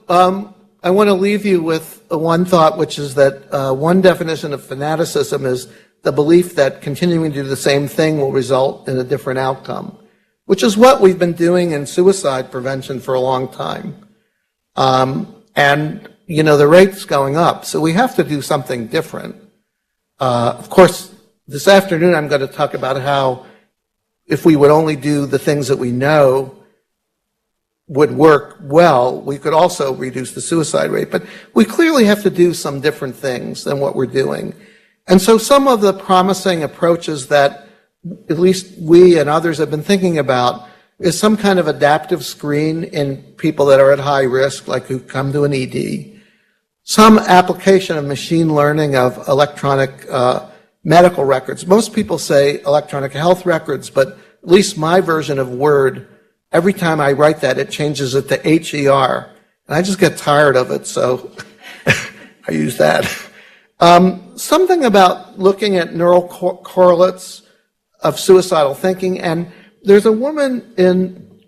I want to leave you with one thought, which is that one definition of fanaticism is the belief that continuing to do the same thing will result in a different outcome, which is what we've been doing in suicide prevention for a long time. And, the rate's going up, so we have to do something different. Of course, this afternoon I'm going to talk about how if we would only do the things that we know would work well, we could also reduce the suicide rate. But we clearly have to do some different things than what we're doing. And so some of the promising approaches that at least we and others have been thinking about is some kind of adaptive screen in people that are at high risk, like who come to an ED. Some application of machine learning of electronic medical records. Most people say electronic health records, but at least my version of Word, every time I write that, it changes it to HER. And I just get tired of it, so I use that. Something about looking at neural correlates of suicidal thinking. And there's a woman in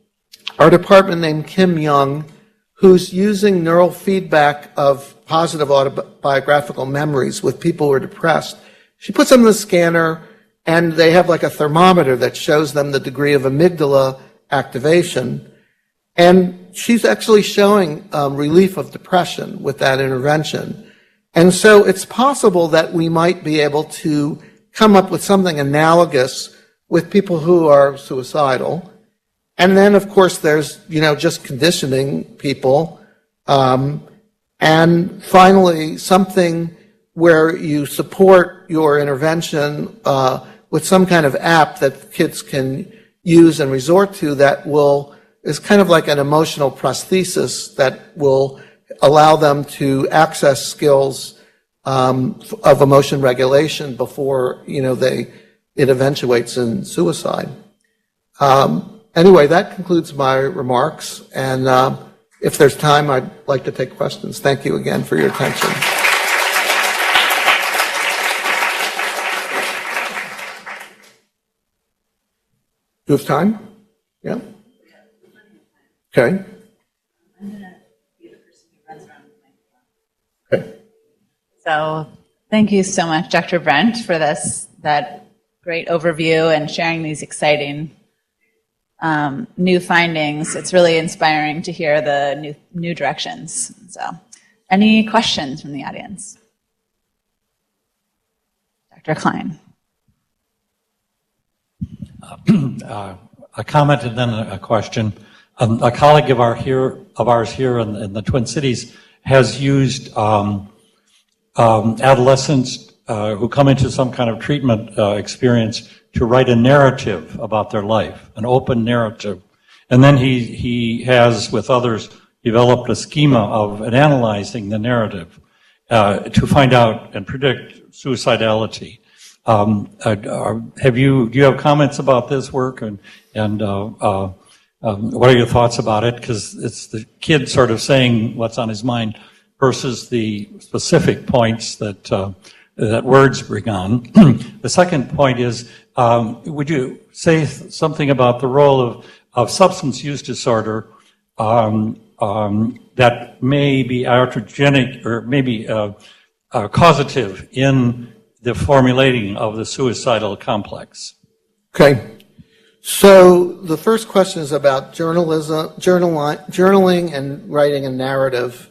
our department named Kim Young who's using neural feedback of positive autobiographical memories with people who are depressed. She puts them in the scanner, and they have like a thermometer that shows them the degree of amygdala activation. And she's actually showing relief of depression with that intervention. And so it's possible that we might be able to come up with something analogous with people who are suicidal. And then, of course, there's, just conditioning people. And finally, something where you support your intervention with some kind of app that kids can use and resort to that is kind of like an emotional prosthesis that will allow them to access skills of emotion regulation before, it eventuates in suicide. Anyway, that concludes my remarks, and if there's time, I'd like to take questions. Thank you again for your attention. Do you have time? Yeah? Okay. I'm going to be the person who runs around with my microphone. Okay. So thank you so much, Dr. Brent, for that great overview and sharing these exciting new findings. It's really inspiring to hear the new directions. So any questions from the audience? Dr. Klein. A comment and then a question. A colleague of ours here in the Twin Cities has used adolescents who come into some kind of treatment experience to write a narrative about their life, an open narrative. And then he has, with others, developed a schema of analyzing the narrative to find out and predict suicidality. Do you have comments about this work, and what are your thoughts about it? Because it's the kid sort of saying what's on his mind versus the specific points that words bring on. The second point is, would you say something about the role of substance use disorder that may be iatrogenic or maybe causative in the formulating of the suicidal complex? Okay. So the first question is about journaling and writing a narrative,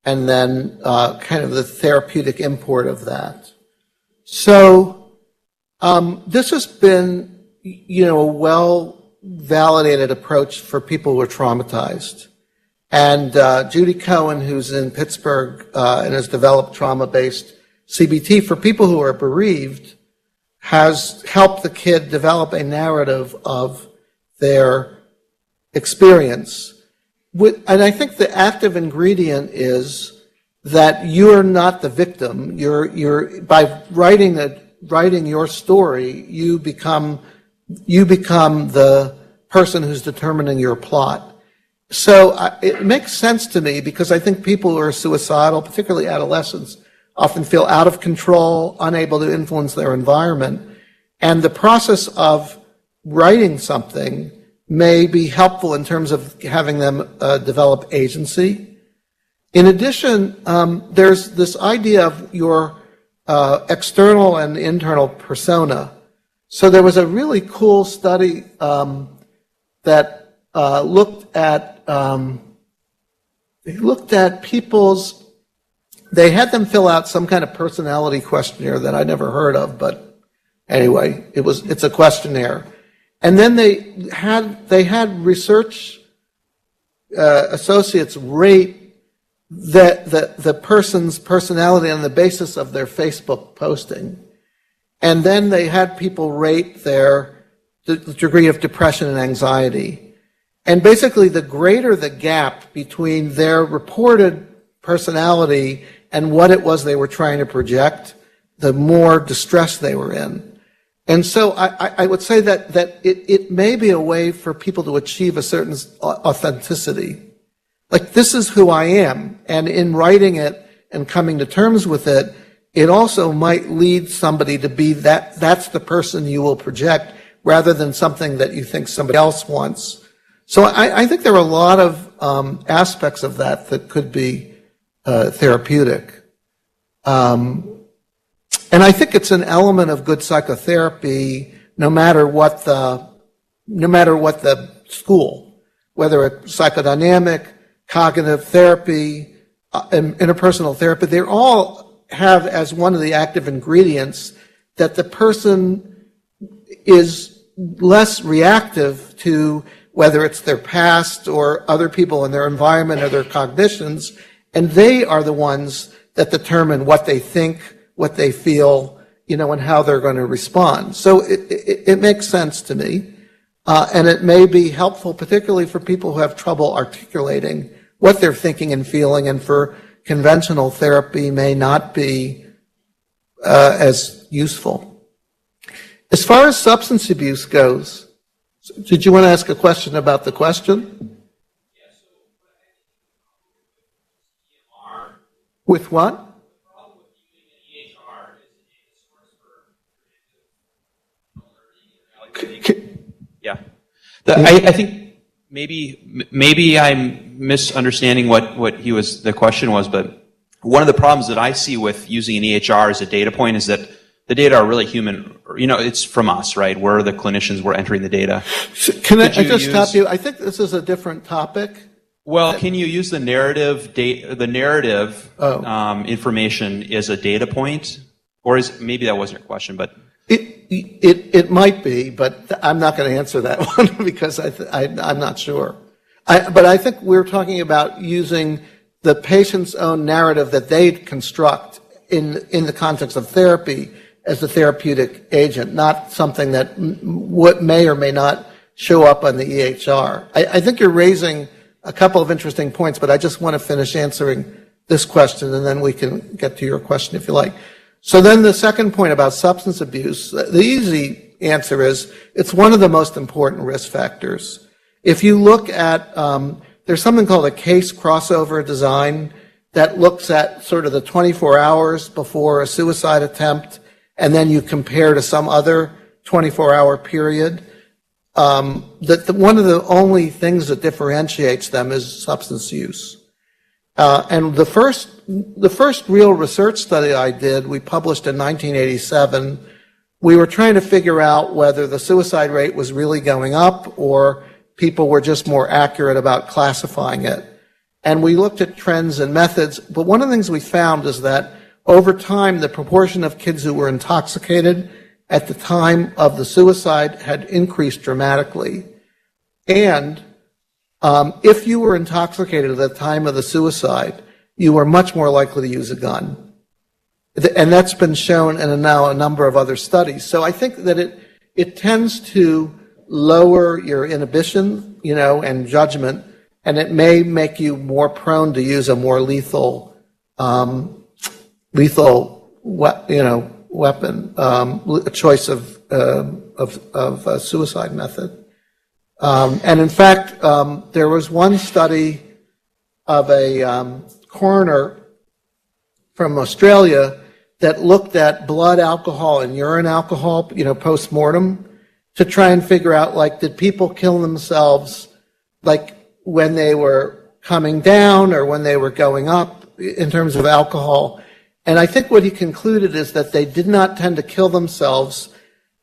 and then kind of the therapeutic import of that. So this has been, a well-validated approach for people who are traumatized. And Judy Cohen, who's in Pittsburgh and has developed trauma-based CBT for people who are bereaved, has helped the kid develop a narrative of their experience. And I think the active ingredient is that you're not the victim. You're by writing your story, you become the person who's determining your plot. So it makes sense to me, because I think people who are suicidal, particularly adolescents, often feel out of control, unable to influence their environment. And the process of writing something may be helpful in terms of having them develop agency. In addition, there's this idea of your external and internal persona. So there was a really cool study that looked at people's. They had them fill out some kind of personality questionnaire that I never heard of, but anyway, it's a questionnaire. And then they had research associates rate the person's personality on the basis of their Facebook posting. And then they had people rate the degree of depression and anxiety. And basically, the greater the gap between their reported personality and what it was they were trying to project, the more distress they were in. And so I would say that it may be a way for people to achieve a certain authenticity. Like, this is who I am. And in writing it and coming to terms with it, it also might lead somebody to be that's the person you will project, rather than something that you think somebody else wants. So I think there are a lot of aspects of that could be therapeutic. And I think it's an element of good psychotherapy, no matter what the school, whether it's psychodynamic, cognitive therapy, interpersonal therapy. They all have as one of the active ingredients that the person is less reactive to whether it's their past or other people in their environment or their cognitions, and they are the ones that determine what they think, what they feel, and how they're going to respond. So it makes sense to me, and it may be helpful, particularly for people who have trouble articulating what they're thinking and feeling, and for conventional therapy may not be as useful. As far as substance abuse goes, did you want to ask a question about the question? With what? Yeah. I think maybe I'm misunderstanding what the question was, but one of the problems that I see with using an EHR as a data point is that the data are really human. It's from us, right? We're the clinicians, we're entering the data. Can I just stop you? I think this is a different topic. Well, can you use the narrative information as a data point? Or maybe that wasn't your question, but... It might be, but I'm not going to answer that one because I'm not sure. But I think we're talking about using the patient's own narrative that they construct in the context of therapy as a therapeutic agent, not something that may or may not show up on the EHR. I think you're raising a couple of interesting points, but I just want to finish answering this question, and then we can get to your question if you like. So then the second point about substance abuse, the easy answer is it's one of the most important risk factors. If you look at, there's something called a case crossover design that looks at sort of the 24 hours before a suicide attempt, and then you compare to some other 24-hour period. One of the only things that differentiates them is substance use. And the first real research study I did, we published in 1987. We were trying to figure out whether the suicide rate was really going up or people were just more accurate about classifying it. And we looked at trends and methods, but one of the things we found is that over time, the proportion of kids who were intoxicated at the time of the suicide had increased dramatically. And if you were intoxicated at the time of the suicide, you were much more likely to use a gun. And that's been shown in now a number of other studies. So I think that it tends to lower your inhibition, and judgment, and it may make you more prone to use a more lethal weapon, a choice of a suicide method. And in fact, there was one study of a coroner from Australia that looked at blood alcohol and urine alcohol, post-mortem, to try and figure out, did people kill themselves, when they were coming down or when they were going up in terms of alcohol. And I think what he concluded is that they did not tend to kill themselves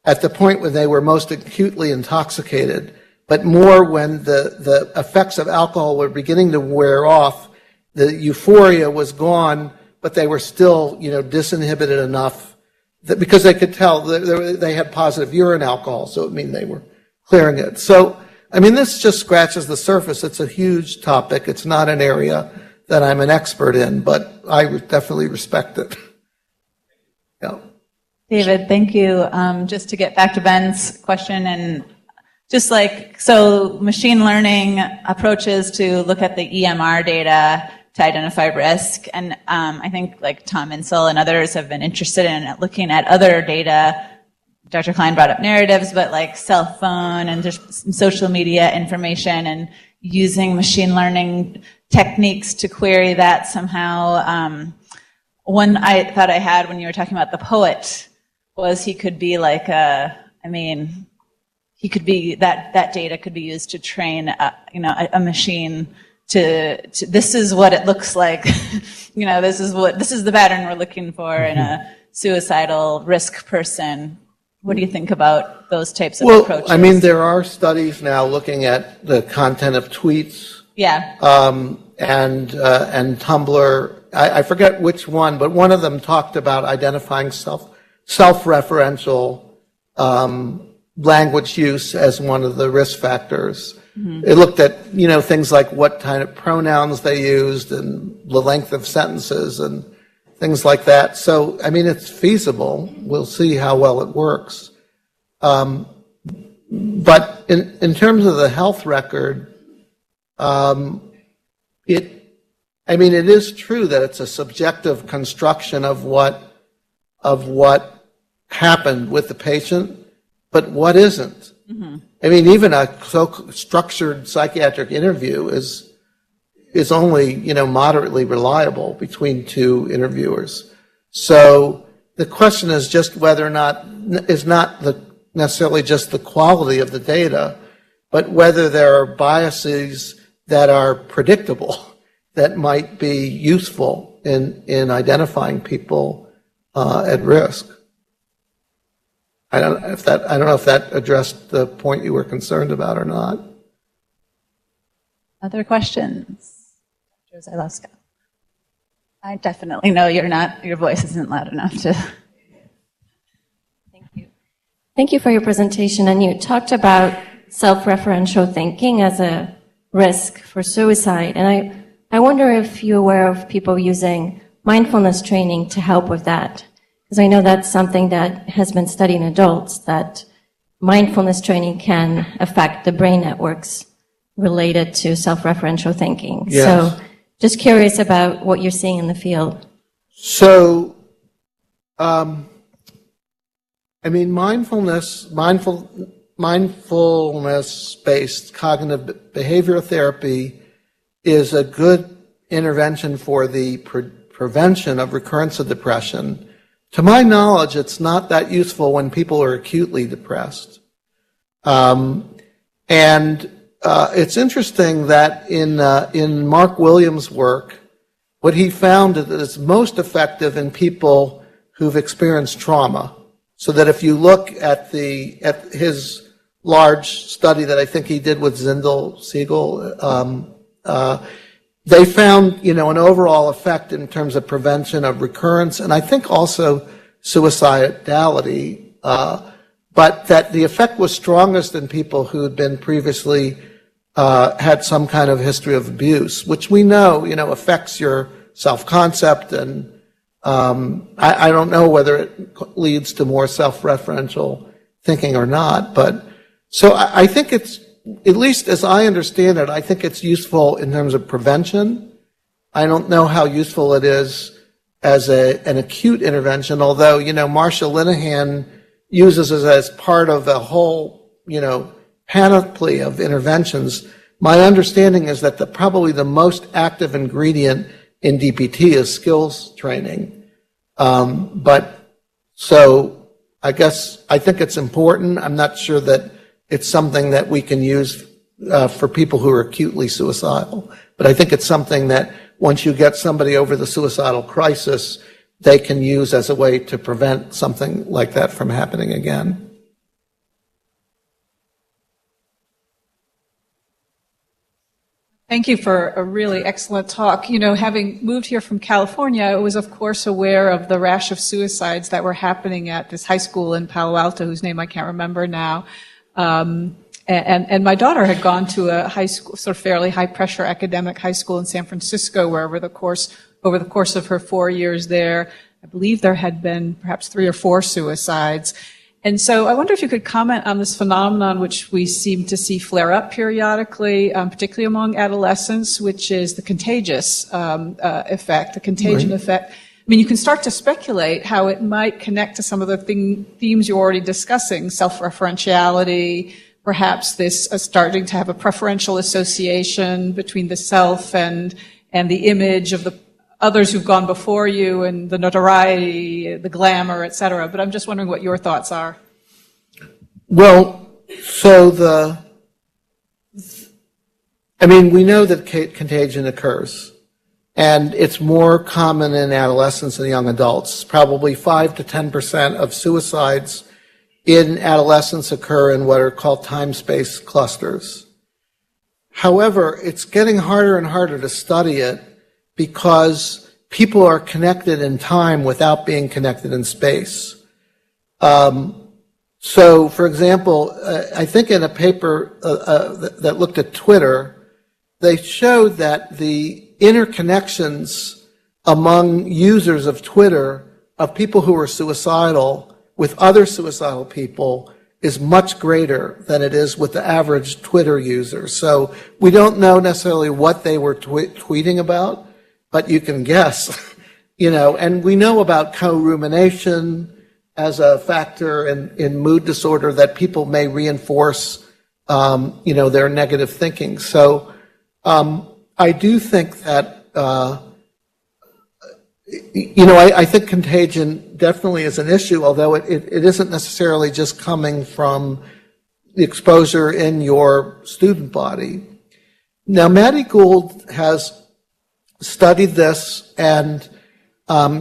at the point when they were most acutely intoxicated, but more when the effects of alcohol were beginning to wear off, the euphoria was gone, but they were still, disinhibited enough that because they could tell they had positive urine alcohol, so it means they were clearing it. So, this just scratches the surface. It's a huge topic. It's not an area that I'm an expert in, but I would definitely respect it. Yeah. David, thank you. Just to get back to Ben's question, and just so machine learning approaches to look at the EMR data to identify risk, and I think Tom Insel and others have been interested in looking at other data. Dr. Klein brought up narratives, but cell phone and just social media information, and using machine learning techniques to query that somehow. One I thought I had when you were talking about the poet was he could be he could be, that data could be used to train a machine to this is what it looks like. this is the pattern we're looking for in a suicidal risk person. What do you think about those types of approaches? There are studies now looking at the content of tweets. Yeah. And Tumblr. I forget which one, but one of them talked about identifying self-referential language use as one of the risk factors. Mm-hmm. It looked at things like what kind of pronouns they used and the length of sentences and things like that. So, it's feasible. We'll see how well it works. But in terms of the health record, it is true that it's a subjective construction of what happened with the patient, but what isn't? Mm-hmm. Even a structured psychiatric interview is only, moderately reliable between two interviewers. So the question is just whether or not, is not necessarily just the quality of the data, but whether there are biases that are predictable that might be useful in identifying people at risk. I don't know if that addressed the point you were concerned about or not. Other questions? Dr. Zylowska. I definitely know your voice isn't loud enough to. Thank you. Thank you for your presentation. And you talked about self-referential thinking as a risk for suicide. And I wonder if you're aware of people using mindfulness training to help with that. Because I know that's something that has been studied in adults, that mindfulness training can affect the brain networks related to self-referential thinking. Yes. So just curious about what you're seeing in the field. So, mindfulness-based cognitive behavioral therapy is a good intervention for the prevention of recurrence of depression. To my knowledge, it's not that useful when people are acutely depressed. It's interesting that in Mark Williams' work, what he found is that it's most effective in people who've experienced trauma. So that if you look at his large study that I think he did with Siegel, they found, an overall effect in terms of prevention of recurrence, and I think also suicidality, but that the effect was strongest in people who had been previously had some kind of history of abuse, which we know, affects your self-concept, and I don't know whether it leads to more self-referential thinking or not, but so I think it's, at least as I understand it, I think it's useful in terms of prevention. I don't know how useful it is as an acute intervention, although, Marcia Linehan uses it as part of a whole, panoply of interventions. My understanding is that probably the most active ingredient in DPT is skills training. So I think it's important. I'm not sure that it's something that we can use for people who are acutely suicidal, but I think it's something that once you get somebody over the suicidal crisis, they can use as a way to prevent something like that from happening again. Thank you for a really excellent talk. Having moved here from California, I was, of course, aware of the rash of suicides that were happening at this high school in Palo Alto, whose name I can't remember now. And my daughter had gone to a high school, sort of fairly high-pressure academic high school in San Francisco, where over the course of her 4 years there, I believe there had been perhaps 3 or 4 suicides. And so I wonder if you could comment on this phenomenon which we seem to see flare up periodically, particularly among adolescents, which is the contagious effect, the contagion effect. You can start to speculate how it might connect to some of the themes you're already discussing, self-referentiality, perhaps this starting to have a preferential association between the self and the image of the others who've gone before you, and the notoriety, the glamour, et cetera. But I'm just wondering what your thoughts are. Well, so we know that contagion occurs, and it's more common in adolescents and young adults. Probably 5 to 10% of suicides in adolescents occur in what are called time-space clusters. However, it's getting harder and harder to study it because people are connected in time without being connected in space. So, for example, I think in a paper that looked at Twitter, they showed that the interconnections among users of Twitter of people who are suicidal with other suicidal people is much greater than it is with the average Twitter user. So we don't know necessarily what they were tweeting about, but you can guess, and we know about co-rumination as a factor in mood disorder, that people may reinforce, their negative thinking. So I do think that, I think contagion definitely is an issue, although it isn't necessarily just coming from the exposure in your student body. Now, Maddie Gould has studied this, and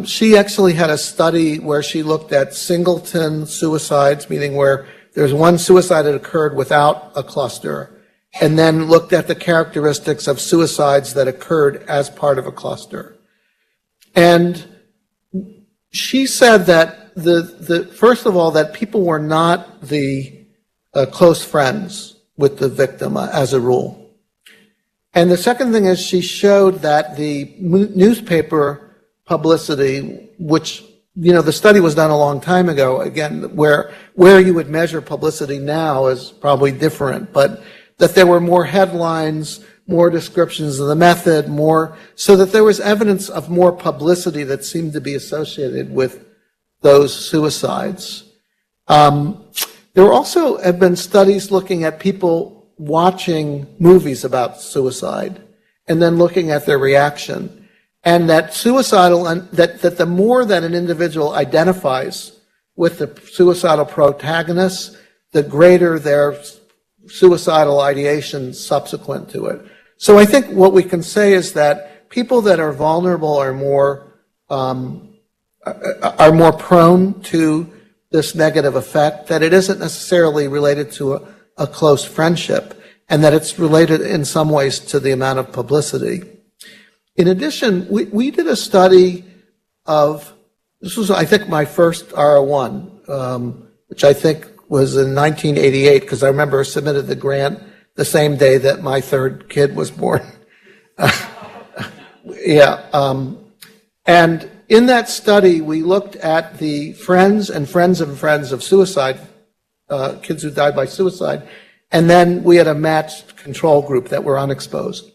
she actually had a study where she looked at singleton suicides, meaning where there's one suicide that occurred without a cluster, and then looked at the characteristics of suicides that occurred as part of a cluster. And she said that first of all, that people were not the close friends with the victim as a rule. And the second thing is she showed that the newspaper publicity, which, the study was done a long time ago, again, where you would measure publicity now is probably different, but that there were more headlines, more descriptions of the method, so that there was evidence of more publicity that seemed to be associated with those suicides. There also have been studies looking at people watching movies about suicide and then looking at their reaction. And that that the more that an individual identifies with the suicidal protagonist, the greater their suicidal ideation subsequent to it. So I think what we can say is that people that are vulnerable are more prone to this negative effect, that it isn't necessarily related to a close friendship, and that it's related in some ways to the amount of publicity. In addition, we did a study of, this was, I think, my first R01, which I think was in 1988, because I remember I submitted the grant the same day that my third kid was born. And in that study, we looked at the friends and friends of friends of suicide, kids who died by suicide, and then we had a matched control group that were unexposed.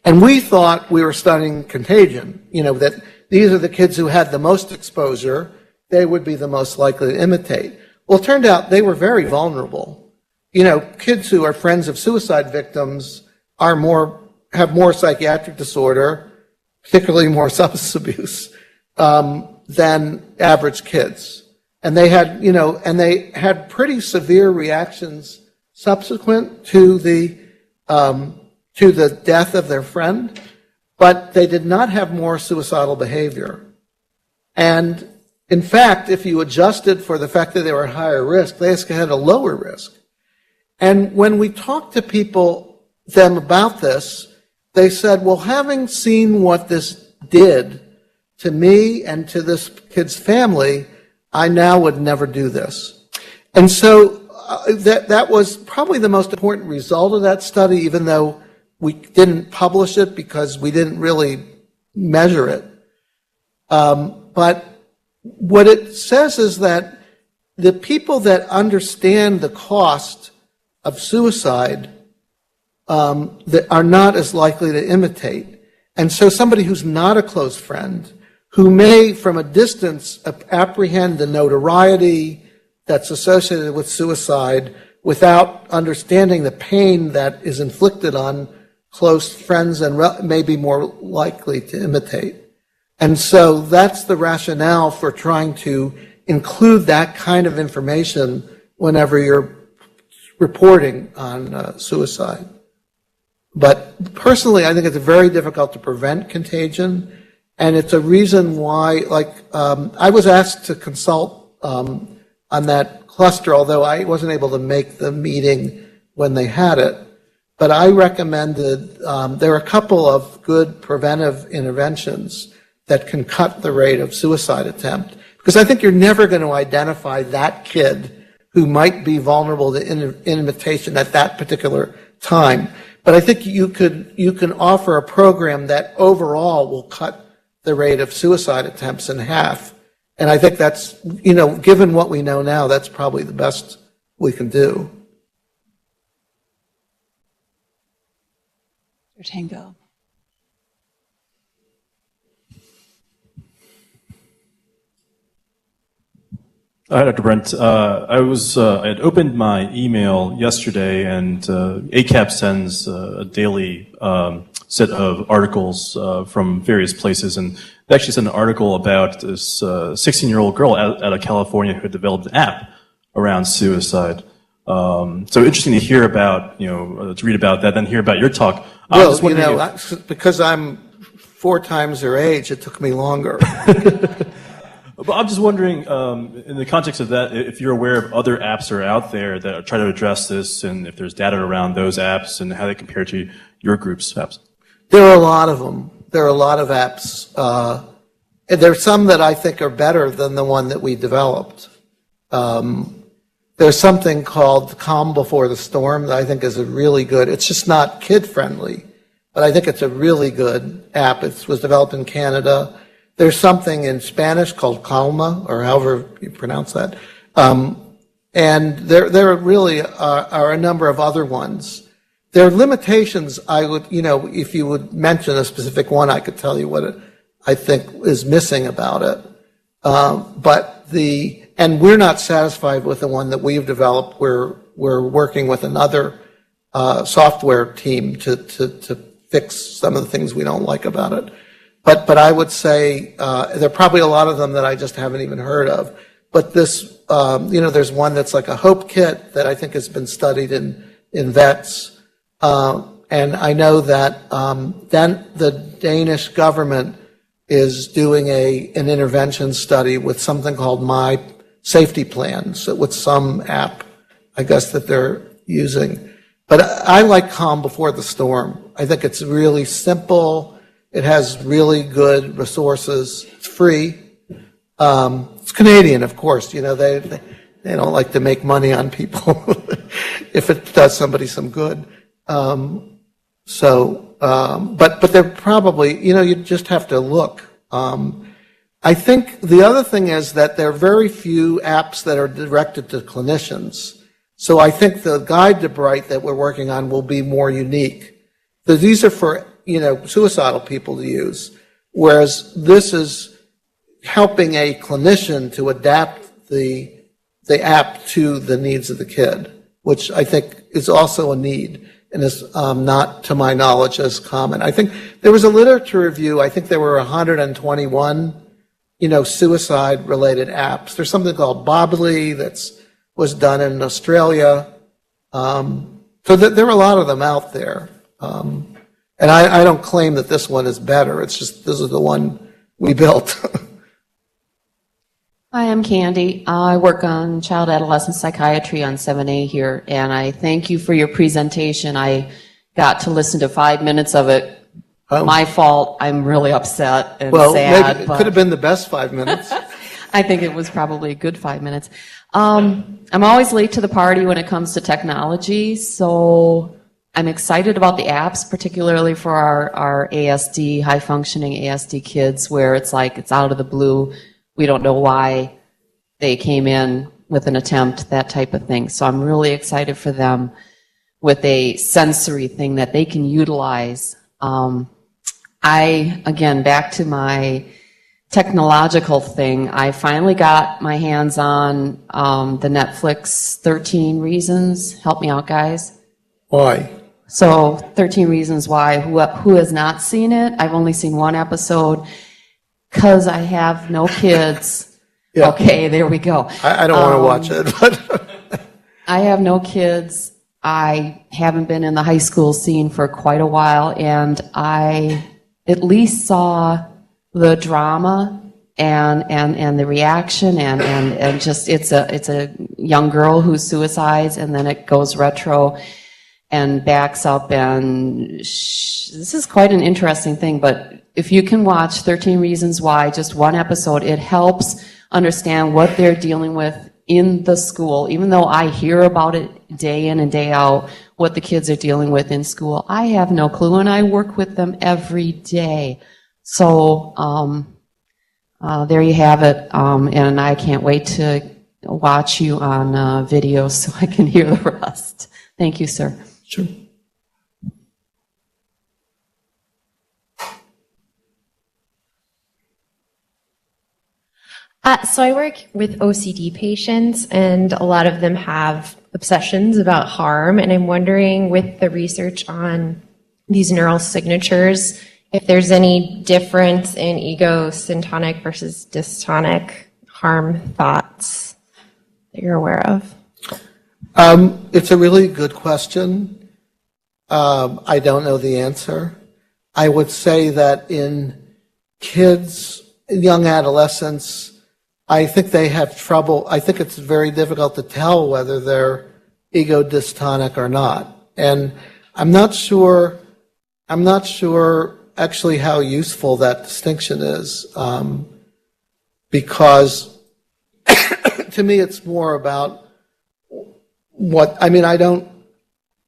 And we thought we were studying contagion, that these are the kids who had the most exposure, they would be the most likely to imitate. Well, it turned out they were very vulnerable. Kids who are friends of suicide victims have more psychiatric disorder, particularly more substance abuse, than average kids. And they had, pretty severe reactions subsequent to the death of their friend, but they did not have more suicidal behavior. And in fact, if you adjusted for the fact that they were at higher risk, they actually had a lower risk. And when we talked to them about this, they said, well, having seen what this did to me and to this kid's family, I now would never do this. And so that was probably the most important result of that study, even though we didn't publish it because we didn't really measure it. But what it says is that the people that understand the cost of suicide that are not as likely to imitate. And so somebody who's not a close friend, who may from a distance apprehend the notoriety that's associated with suicide without understanding the pain that is inflicted on close friends and may be more likely to imitate. And so that's the rationale for trying to include that kind of information whenever you're reporting on suicide. But personally, I think it's very difficult to prevent contagion, and it's a reason why, I was asked to consult on that cluster, although I wasn't able to make the meeting when they had it. But I recommended, there are a couple of good preventive interventions that can cut the rate of suicide attempt. Because I think you're never going to identify that kid who might be vulnerable to imitation at that particular time. But I think you can offer a program that overall will cut the rate of suicide attempts in half. And I think that's, given what we know now, that's probably the best we can do. Tango. Hi, Dr. Brent. I had opened my email yesterday, and ACAP sends a daily set of articles from various places, and they actually sent an article about this 16-year-old girl out of California who had developed an app around suicide. So interesting to hear about, to read about that, then hear about your talk. Well, because I'm 4 times her age, it took me longer. But I'm just wondering, in the context of that, if you're aware of other apps that are out there that are trying to address this, and if there's data around those apps and how they compare to your group's apps. There are a lot of them. There are a lot of apps. And there's some that I think are better than the one that we developed. There's something called Calm Before the Storm that I think is a really good, it's just not kid-friendly, but I think it's a really good app. It was developed in Canada. There's something in Spanish called Calma, or however you pronounce that, And there really are a number of other ones. There are limitations. I would, if you would mention a specific one, I could tell you what I think is missing about it. And we're not satisfied with the one that we've developed. We're working with another software team to fix some of the things we don't like about it. But I would say there are probably a lot of them that I just haven't even heard of. But this, there's one that's like a Hope Kit that I think has been studied in vets. And I know that then the Danish government is doing an intervention study with something called My Safety Plan, so with some app, I guess, that they're using. But I like Calm Before the Storm. I think it's really simple. It has really good resources. It's free. It's Canadian, of course. They don't like to make money on people if it does somebody some good. But they're probably, you just have to look. I think the other thing is that there are very few apps that are directed to clinicians. So I think the Guide to Bright that we're working on will be more unique. So these are for, suicidal people to use, whereas this is helping a clinician to adapt the app to the needs of the kid, which I think is also a need and is not, to my knowledge, as common. I think there was a literature review. I think there were 121, suicide-related apps. There's something called Bobbly was done in Australia. So there are a lot of them out there. And I don't claim that this one is better. It's just this is the one we built. Hi, I'm Candy. I work on child adolescent psychiatry on 7A here, and I thank you for your presentation. I got to listen to 5 minutes of it. Oh. My fault. I'm really upset and Well, sad. maybe it could have been the best 5 minutes. I think it was probably a good 5 minutes. I'm always late to the party when it comes to technology, so I'm excited about the apps, particularly for our ASD, high-functioning ASD kids, where it's like it's out of the blue. We don't know why they came in with an attempt, that type of thing. So I'm really excited for them with a sensory thing that they can utilize. Again, back to my technological thing, I finally got my hands on the Netflix 13 Reasons. Help me out, guys. Why? So 13 Reasons Why. Who has not seen it? I've only seen one episode. Because I have no kids. Yeah. Okay, there we go. I don't want to watch it, but I have no kids. I haven't been in the high school scene for quite a while, and I at least saw the drama and the reaction and just it's a young girl who suicides, and then it goes retro and backs up, and this is quite an interesting thing. But if you can watch 13 Reasons Why, just one episode, it helps understand what they're dealing with in the school. Even though I hear about it day in and day out, what the kids are dealing with in school, I have no clue, and I work with them every day. So there you have it, and I can't wait to watch you on video so I can hear the rest. Thank you, sir. Sure. So I work with OCD patients, and a lot of them have obsessions about harm, and I'm wondering, with the research on these neural signatures, if there's any difference in ego-syntonic versus dystonic harm thoughts that you're aware of. It's a really good question. I don't know the answer. I would say that in kids, young adolescents, I think they have trouble. I think it's very difficult to tell whether they're ego dystonic or not. And I'm not sure actually how useful that distinction is, because to me it's more about I don't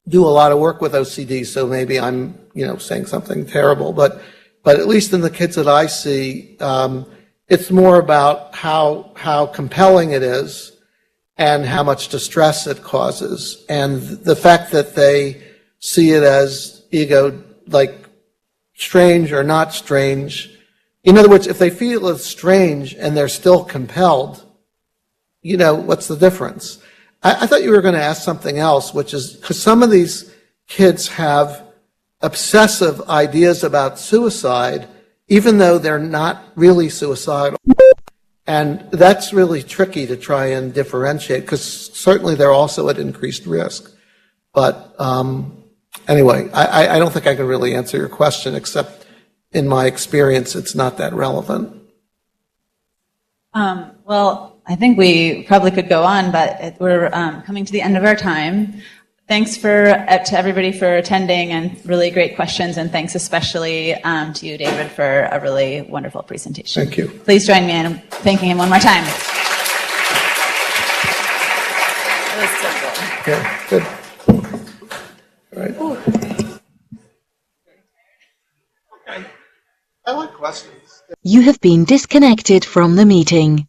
do a lot of work with OCD, so maybe I'm, saying something terrible, but at least in the kids that I see, it's more about how compelling it is, and how much distress it causes. And the fact that they see it as like strange or not strange. In other words, if they feel it's strange and they're still compelled, what's the difference? I thought you were going to ask something else, which is because some of these kids have obsessive ideas about suicide, even though they're not really suicidal. And that's really tricky to try and differentiate, because certainly they're also at increased risk. But anyway, I don't think I can really answer your question, except in my experience, it's not that relevant. Well, I think we probably could go on, but we're coming to the end of our time. Thanks to everybody for attending, and really great questions, and thanks especially to you, David, for a really wonderful presentation. Thank you. Please join me in thanking him one more time. Yeah, good. All right. Okay. I like questions. You have been disconnected from the meeting.